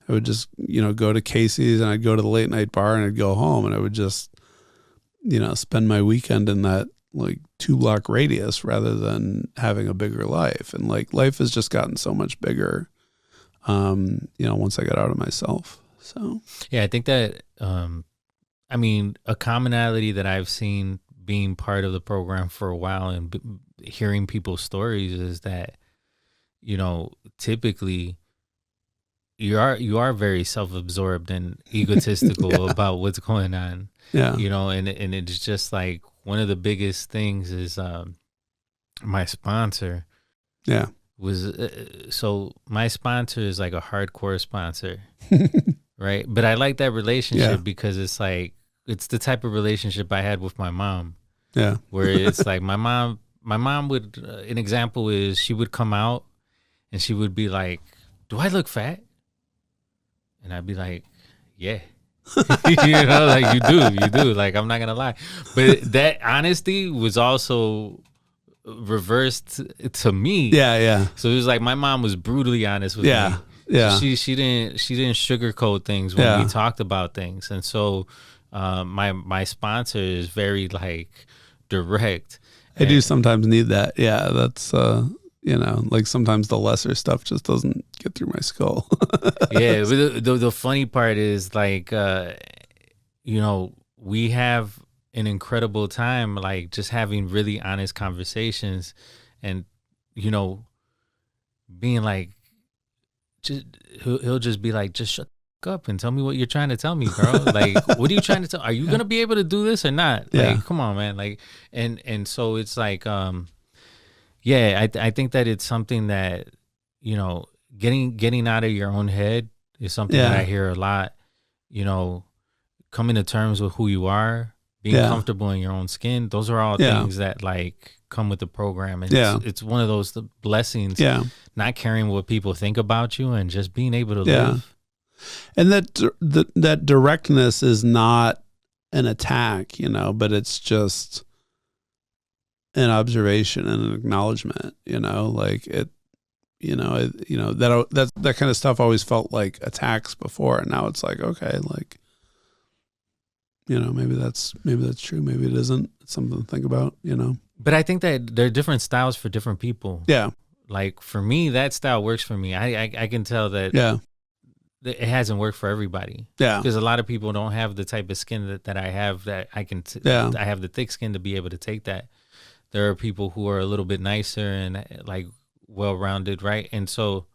I would just, go to Casey's, and I'd go to the late night bar, and I'd go home, and I would just spend my weekend in that like 2-block radius rather than having a bigger life. And like life has just gotten so much bigger, once I got out of myself. So, yeah, I think that, a commonality that I've seen being part of the program for a while and hearing people's stories is that, typically you are very self-absorbed and egotistical about what's going on. Yeah. And it's just like one of the biggest things is my sponsor. Yeah. So my sponsor is like a hardcore sponsor, right? But I like that relationship because it's like, it's the type of relationship I had with my mom. Yeah. Where it's like my mom would, an example is she would come out and she would be like, "Do I look fat?" And I'd be like, "Yeah." Like you do. Like, I'm not going to lie. But that honesty was also reversed to me. Yeah. Yeah. So it was like my mom was brutally honest with me. Yeah. So she didn't sugarcoat things when we talked about things. And so my sponsor is very like direct. I do sometimes need that. Yeah, that's like sometimes the lesser stuff just doesn't get through my skull. Yeah, but the funny part is like we have an incredible time like just having really honest conversations and being like, just he'll just be like, "Just shut up and tell me what you're trying to tell me, girl. Like, what are you trying to tell? Are you gonna be able to do this or not? Like, come on, man." Like, and so it's like, I think that it's something that getting out of your own head is something that I hear a lot. Coming to terms with who you are, being comfortable in your own skin. Those are all things that like come with the program, and it's one of those blessings. Yeah, not caring what people think about you and just being able to live. And that directness is not an attack, but it's just an observation and an acknowledgement, like it, that kind of stuff always felt like attacks before. And now it's like, okay, like, maybe that's true. Maybe it isn't. It's something to think about, But I think that there are different styles for different people. Yeah. Like for me, that style works for me. I can tell that. Yeah. It hasn't worked for everybody. Yeah. Because a lot of people don't have the type of skin that I have, that I can, I have the thick skin to be able to take that. There are people who are a little bit nicer and like well-rounded, right? And so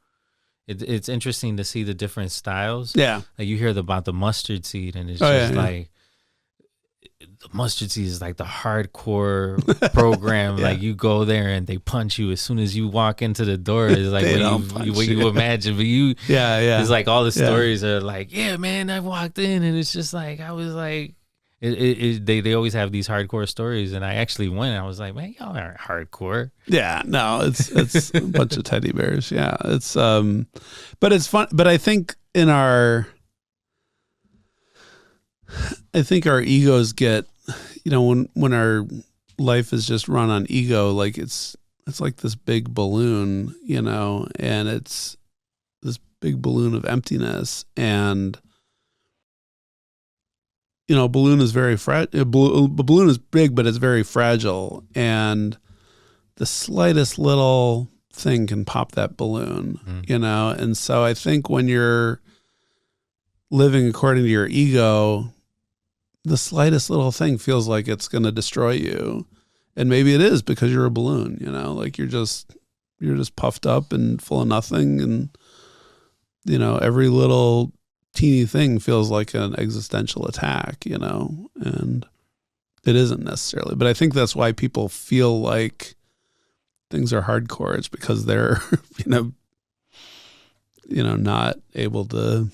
it's interesting to see the different styles. Yeah. Like you hear about the mustard seed and it's just like, the mustard seed is like the hardcore program. Like you go there and they punch you as soon as you walk into the door. It's like what you imagine. But it's like all the stories are like, yeah, man, I walked in and it's just like, I was like, they always have these hardcore stories. And I actually went and I was like, man, y'all aren't hardcore. Yeah, no, it's a bunch of teddy bears. Yeah, it's but it's fun. But I think our egos get, when our life is just run on ego, like it's like this big balloon, and it's this big balloon of emptiness. And, a balloon is very fragile. A balloon is big, but it's very fragile. And the slightest little thing can pop that balloon, And so I think when you're living according to your ego, the slightest little thing feels like it's going to destroy you. And maybe it is because you're a balloon, like you're just puffed up and full of nothing. And, every little teeny thing feels like an existential attack, and it isn't necessarily. But I think that's why people feel like things are hardcore. It's because they're, not able to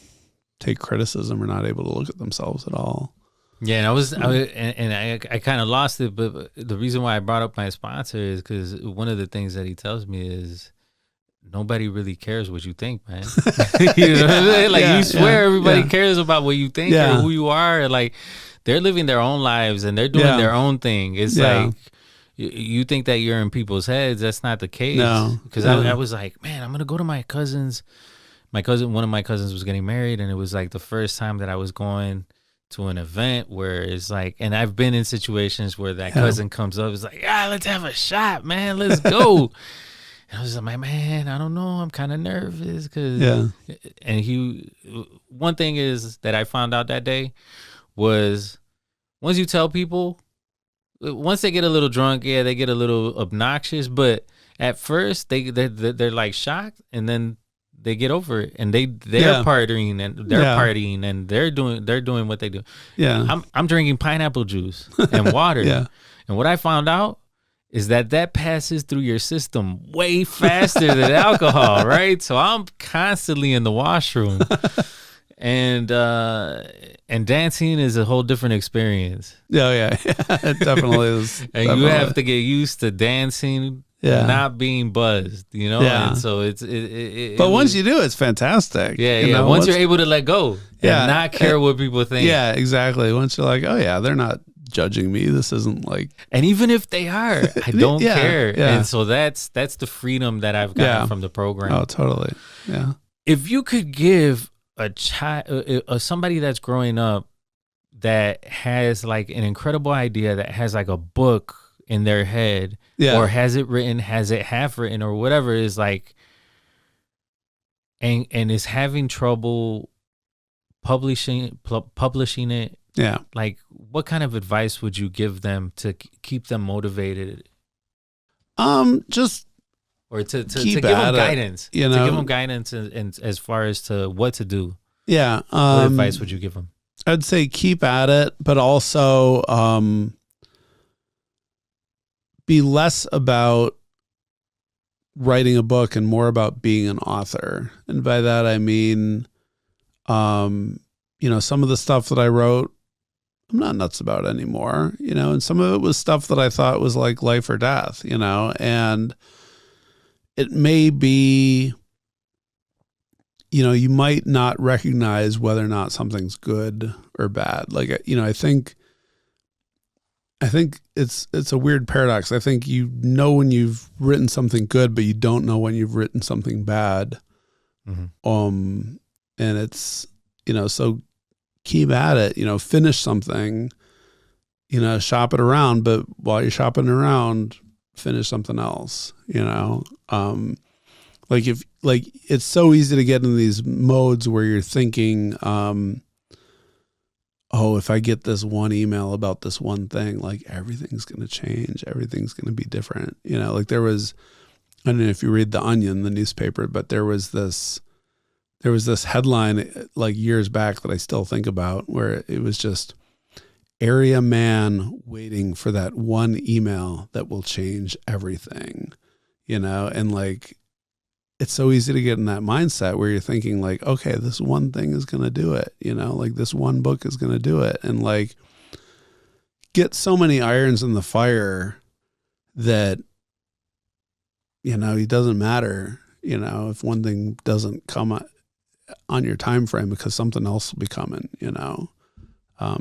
take criticism or not able to look at themselves at all. Yeah, and I kind of lost it, but the reason why I brought up my sponsor is because one of the things that he tells me is nobody really cares what you think, man. You know what I'm saying? Like you swear everybody cares about what you think or who you are, and like they're living their own lives and they're doing their own thing. It's like you think that you're in people's heads. That's not the case. No, because I was like, man, I'm gonna go to my cousin's. One of my cousins was getting married, and it was like the first time that I was going to an event where it's like, and I've been in situations where that cousin comes up, it's like, let's have a shot, man, let's go. And I was like, man, I don't know, I'm kind of nervous, and one thing is that I found out that day was, once you tell people, once they get a little drunk, they get a little obnoxious, but at first they're like shocked, and then they get over it, and they're partying and they're doing what they do. Yeah, I'm drinking pineapple juice and water. And what I found out is that passes through your system way faster than alcohol, right? So I'm constantly in the washroom, and dancing is a whole different experience. Yeah, it definitely is. And you have to get used to dancing. Not being buzzed, and so but once you do, it's fantastic. Once you're able to let go and not care what people think. Yeah, exactly. Once you're like, oh yeah, they're not judging me. This isn't like, and even if they are, I don't care. And so that's the freedom that I've gotten from the program. Oh, totally. Yeah. If you could give a child, somebody that's growing up that has like an incredible idea, that has like a book in their head, or has it half written, or whatever, is like, and is having trouble publishing it. Yeah. Like, what kind of advice would you give them to keep them motivated? Just or to give them guidance, to give them guidance and as far as to what to do. Yeah. What advice would you give them? I'd say keep at it, but also, be less about writing a book and more about being an author. And by that, I mean, some of the stuff that I wrote, I'm not nuts about anymore, and some of it was stuff that I thought was like life or death, and it may be, you might not recognize whether or not something's good or bad. Like, I think it's a weird paradox. I think when you've written something good, but you don't know when you've written something bad. Mm-hmm. And it's, so keep at it, finish something, shop it around, but while you're shopping around, finish something else, it's so easy to get in these modes where you're thinking, if I get this one email about this one thing, like everything's going to change. Everything's going to be different. Like there was, I don't know if you read The Onion, the newspaper, but there was this headline like years back that I still think about, where it was just area man waiting for that one email that will change everything, and like, it's so easy to get in that mindset where you're thinking like, okay, this one thing is going to do it, like this one book is going to do it. And like, get so many irons in the fire that, it doesn't matter, if one thing doesn't come on your time frame, because something else will be coming,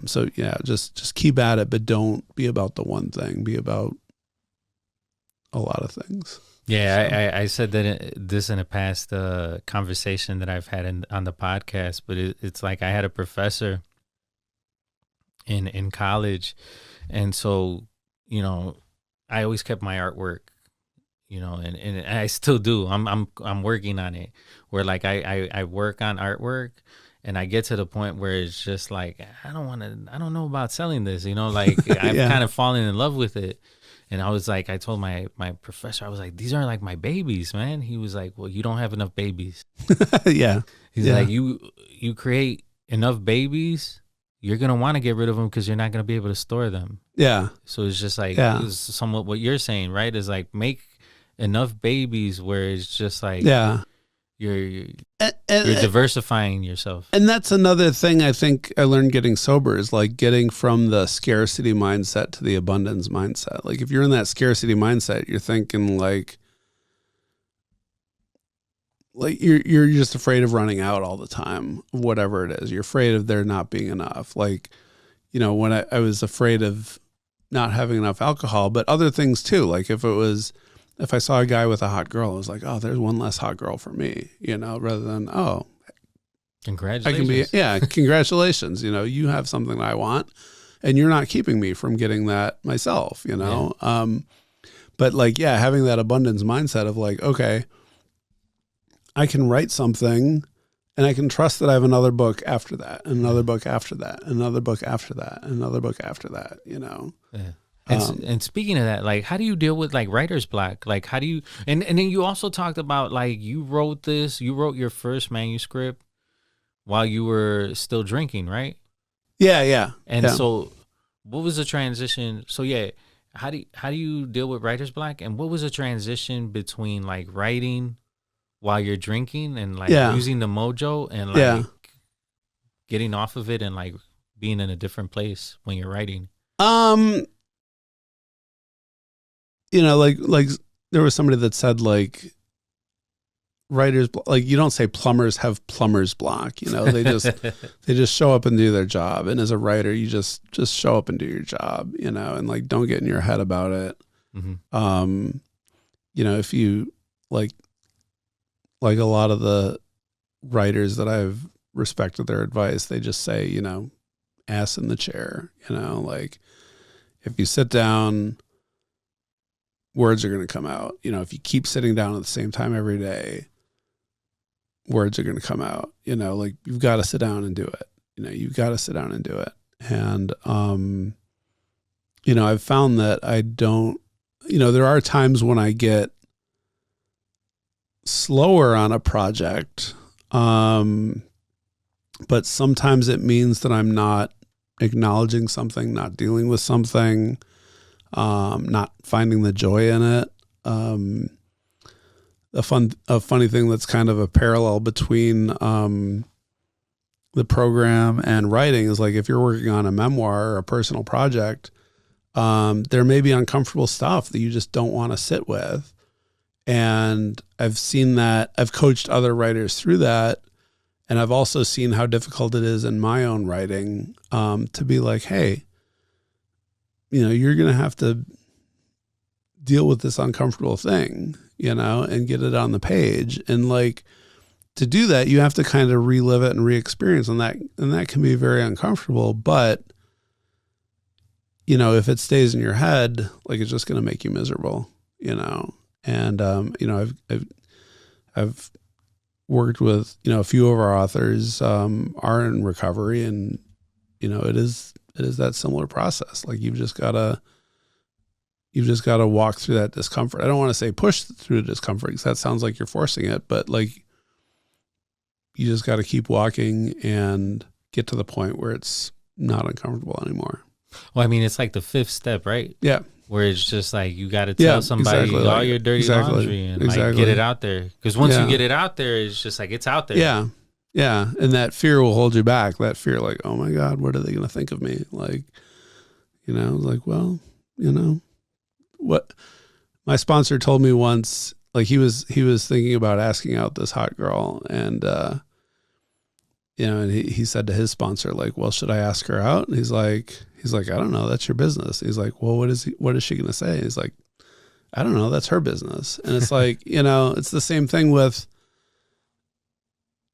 So yeah, just keep at it, but don't be about the one thing, be about a lot of things. Yeah, I said that this in a past conversation that I've had on the podcast, but it's like I had a professor in college, and so I always kept my artwork, and I still do. I'm working on it, where like I work on artwork, and I get to the point where it's just like I don't know about selling this, like I've kind of fallen in love with it. And I was like, I told my professor, I was like, these aren't like my babies, man. He was like, well, you don't have enough babies. Yeah. He's like, you create enough babies, you're going to want to get rid of them because you're not going to be able to store them. Yeah. So it's just like, it's somewhat what you're saying, right? Is like, make enough babies where it's just like, you're diversifying yourself. And that's another thing I think I learned getting sober, is like getting from the scarcity mindset to the abundance mindset. Like if you're in that scarcity mindset, you're thinking like you're just afraid of running out all the time, whatever it is. You're afraid of there not being enough. Like, when I was afraid of not having enough alcohol, but other things too. Like if I saw a guy with a hot girl, I was like, oh, there's one less hot girl for me, rather than, oh, Congratulations. Congratulations. You have something that I want, and you're not keeping me from getting that myself, But having that abundance mindset of like, okay, I can write something and I can trust that I have another book after that, and another book after that, another book after that, another book after that, Yeah. And speaking of that, like, how do you deal with like writer's block? Like, how do you, and then you also talked about like, you wrote your first manuscript while you were still drinking, right? Yeah. And so what was the transition? So how do you deal with writer's block? And what was the transition between like writing while you're drinking and like using the mojo and like getting off of it and like being in a different place when you're writing? Like there was somebody that said like writers, like you don't say plumbers have plumber's block, they just show up and do their job. And as a writer, you just show up and do your job, and like, don't get in your head about it. Mm-hmm. If you like a lot of the writers that I've respected their advice, they just say, ass in the chair, like if you sit down, words are going to come out. If you keep sitting down at the same time every day, words are going to come out, like you've got to sit down and do it. You've got to sit down and do it. And, I've found that I don't, there are times when I get slower on a project. But sometimes it means that I'm not acknowledging something, not dealing with something, not finding the joy in it. A funny thing that's kind of a parallel between the program and writing is like, if you're working on a memoir or a personal project, there may be uncomfortable stuff that you just don't want to sit with. And I've seen that. I've coached other writers through that. And I've also seen how difficult it is in my own writing to be like, hey, you're going to have to deal with this uncomfortable thing, and get it on the page. And like, to do that, you have to kind of relive it and re-experience, and that can be very uncomfortable. But, if it stays in your head, like, it's just going to make you miserable, And, I've worked with, a few of our authors are in recovery, and, it is that similar process. Like, you've just got to walk through that discomfort. I don't want to say push through the discomfort, because that sounds like you're forcing it, but like, you just got to keep walking and get to the point where it's not uncomfortable anymore. Well, I mean, it's like the fifth step, right? Yeah. Where it's just like, you got to tell somebody all your dirty laundry and like get it out there. Because once you get it out there, it's just like, it's out there. Yeah. Yeah. And that fear will hold you back. That fear, like, oh my God, what are they going to think of me? Like, like, well, what my sponsor told me once, like he was thinking about asking out this hot girl, and, and he said to his sponsor, like, well, should I ask her out? And he's like, I don't know. That's your business. He's like, well, what is she going to say? He's like, I don't know. That's her business. And it's like, it's the same thing with,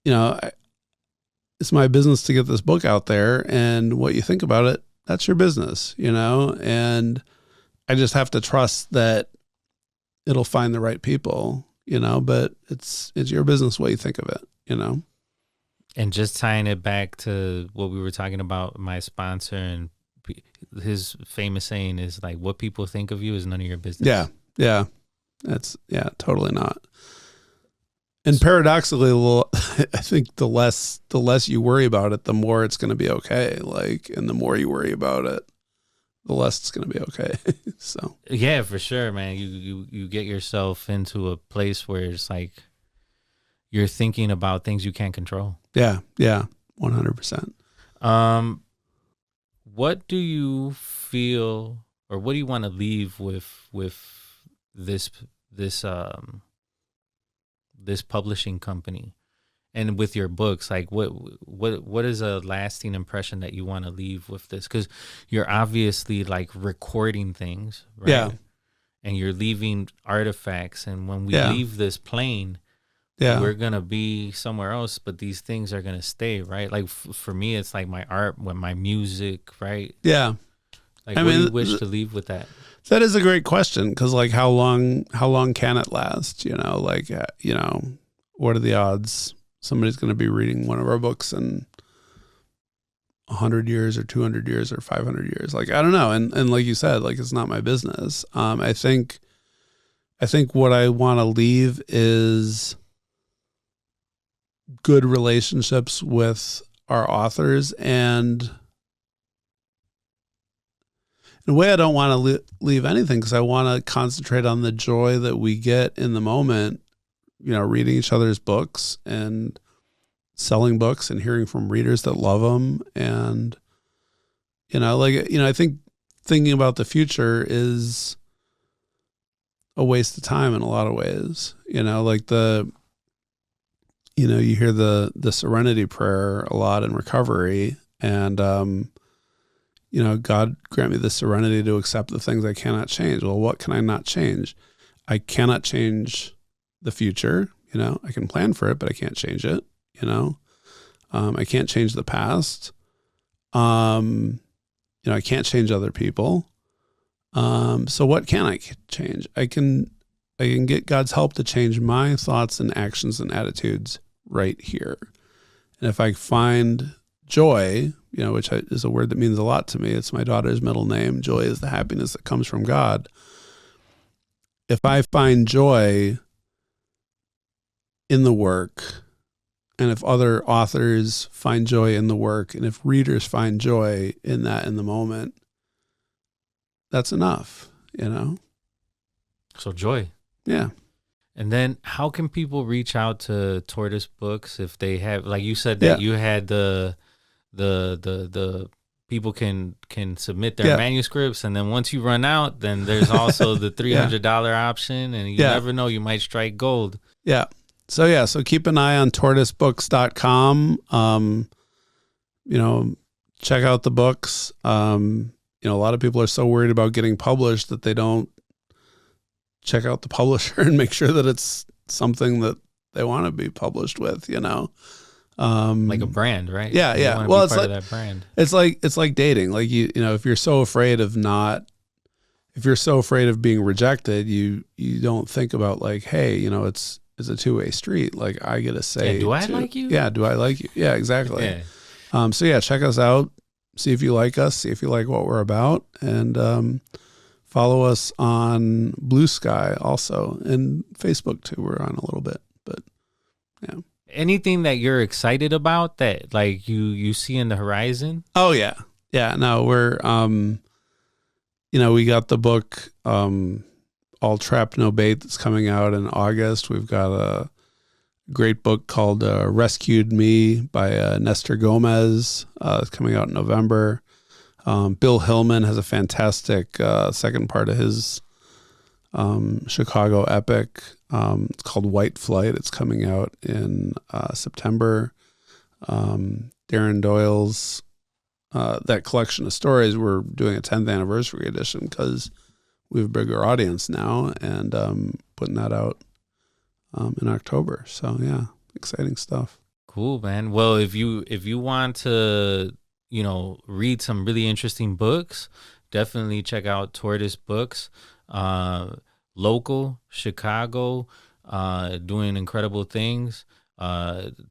it's my business to get this book out there, and what you think about it, that's your business, and I just have to trust that it'll find the right people, but it's your business what you think of it, And just tying it back to what we were talking about, my sponsor, and his famous saying is like, what people think of you is none of your business. Yeah. Yeah. That's totally not. And paradoxically, well, I think the less you worry about it, the more it's going to be okay. Like, and the more you worry about it, the less it's going to be okay. So yeah, for sure, man. You get yourself into a place where it's like you're thinking about things you can't control. Yeah. 100%. What do you feel, or what do you want to leave with this publishing company and with your books? Like, what is a lasting impression that you want to leave with this? Because you're obviously like recording things, right? Yeah. And you're leaving artifacts, and when we leave this plane, Yeah. We're going to be somewhere else, but these things are going to stay, right? Like for me, it's like my art, with my music, right? Yeah. Like, what do you wish to leave with that? That is a great question, because like how long can it last? Like what are the odds somebody's going to be reading one of our books in 100 years or 200 years or 500 years? Like, I don't know. And like you said, like, it's not my business. I think what I want to leave is good relationships with our authors, and in a way I don't want to leave anything, because I want to concentrate on the joy that we get in the moment, reading each other's books and selling books and hearing from readers that love them. And, I think thinking about the future is a waste of time in a lot of ways. Like you hear the serenity prayer a lot in recovery, and, God grant me the serenity to accept the things I cannot change. Well, what can I not change? I cannot change the future. I can plan for it, but I can't change it. I can't change the past. I can't change other people. So what can I change? I can get God's help to change my thoughts and actions and attitudes right here. And if I find joy, which is a word that means a lot to me, it's my daughter's middle name. Joy is the happiness that comes from God. If I find joy in the work, and if other authors find joy in the work, and if readers find joy in that in the moment, that's enough, So joy. Yeah. And then how can people reach out to Tortoise Books if they have, like you said, that you had the people can submit their manuscripts, and then once you run out, then there's also the $300 option, and you never know, you might strike gold. Yeah. So keep an eye on tortoisebooks.com. Check out the books. A lot of people are so worried about getting published that they don't check out the publisher and make sure that it's something that they want to be published with, like a brand, right? Yeah. Well, it's like that brand. It's like dating. Like if you're so afraid of being rejected, you don't think about like, hey, it's a two-way street. Like, I get to say, do I like you? Yeah. Do I like you? Yeah, exactly. Yeah. Check us out. See if you like us. See if you like what we're about, and follow us on Blue Sky also, and Facebook too. We're on a little bit, but yeah. Anything that you're excited about that like you see in the horizon? Oh yeah. Yeah. No, we're, we got the book, All Trapped No Bait, that's coming out in August. We've got a great book called Rescued Me by Nestor Gomez. It's coming out in November. Bill Hillman has a fantastic second part of his Chicago epic. It's called White Flight. It's coming out in September. Darren Doyle's that collection of stories, we're doing a 10th anniversary edition because we have a bigger audience now, and putting that out in October. So yeah, exciting stuff. Cool, man. Well, if you want to, read some really interesting books, definitely check out Tortoise Books. Local, Chicago, doing incredible things.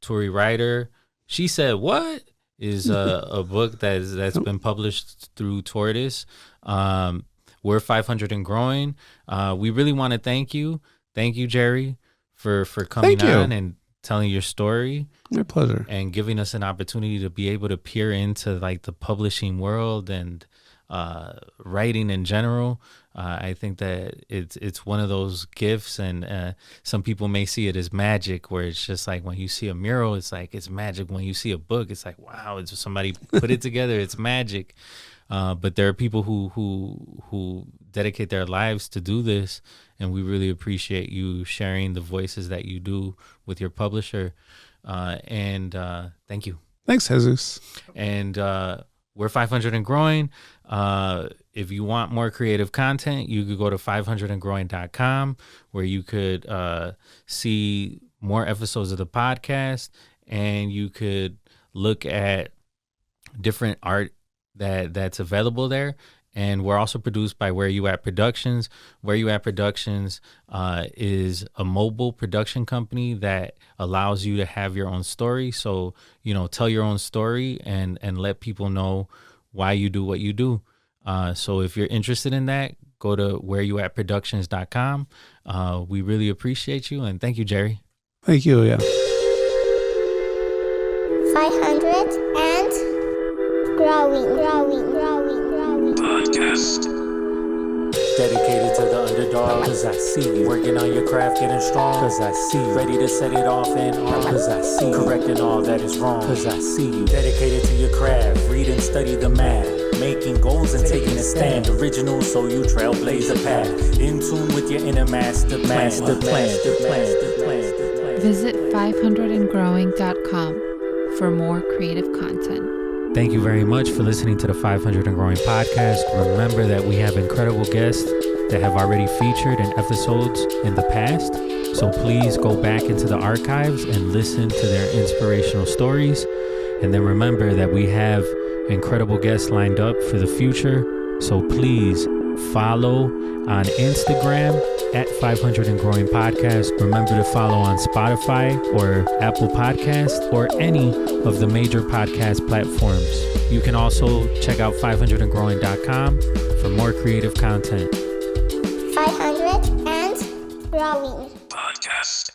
Tori Ryder, She Said What? Is a book that's been published through Tortoise. We're 500 and growing. We really want to thank you. Thank you, Jerry, for coming on and telling your story. My pleasure. And giving us an opportunity to be able to peer into like the publishing world and writing in general. I think that it's one of those gifts, and some people may see it as magic, where it's just like when you see a mural, it's like it's magic. When you see a book, it's like, wow, it's somebody put it together. It's magic. But there are people who dedicate their lives to do this, and we really appreciate you sharing the voices that you do with your publisher. And thank you. Thanks, Jesus. And we're 500 and growing. If you want more creative content, you could go to 500andgrowing.com, where you could see more episodes of the podcast, and you could look at different art that's available there. And we're also produced by Where You At Productions. Where You At Productions is a mobile production company that allows you to have your own story. So, tell your own story and let people know why you do what you do. So if you're interested in that, go to whereyouatproductions.com. We really appreciate you. And thank you, Jerry. Thank you. Yeah. 500 and growing. Podcast. Dedicated to the underdog, cause I see you. Working on your craft, getting strong, cause I see you. Ready to set it off and on, cause I see you. Correcting all that is wrong, cause I see you. Dedicated to your craft, read and study the math. Making goals and taking a stand. Original, so you trailblaze a path. In tune with your inner master plan. Visit 500andgrowing.com for more creative content. Thank you very much for listening to the 500 and Growing podcast. Remember that we have incredible guests that have already featured in episodes in the past. So please go back into the archives and listen to their inspirational stories. And then remember that we have incredible guests lined up for the future. So please follow on Instagram at 500 and Growing Podcast. Remember to follow on Spotify or Apple Podcasts or any of the major podcast platforms. You can also check out 500andgrowing.com for more creative content. 500 and growing. Podcast.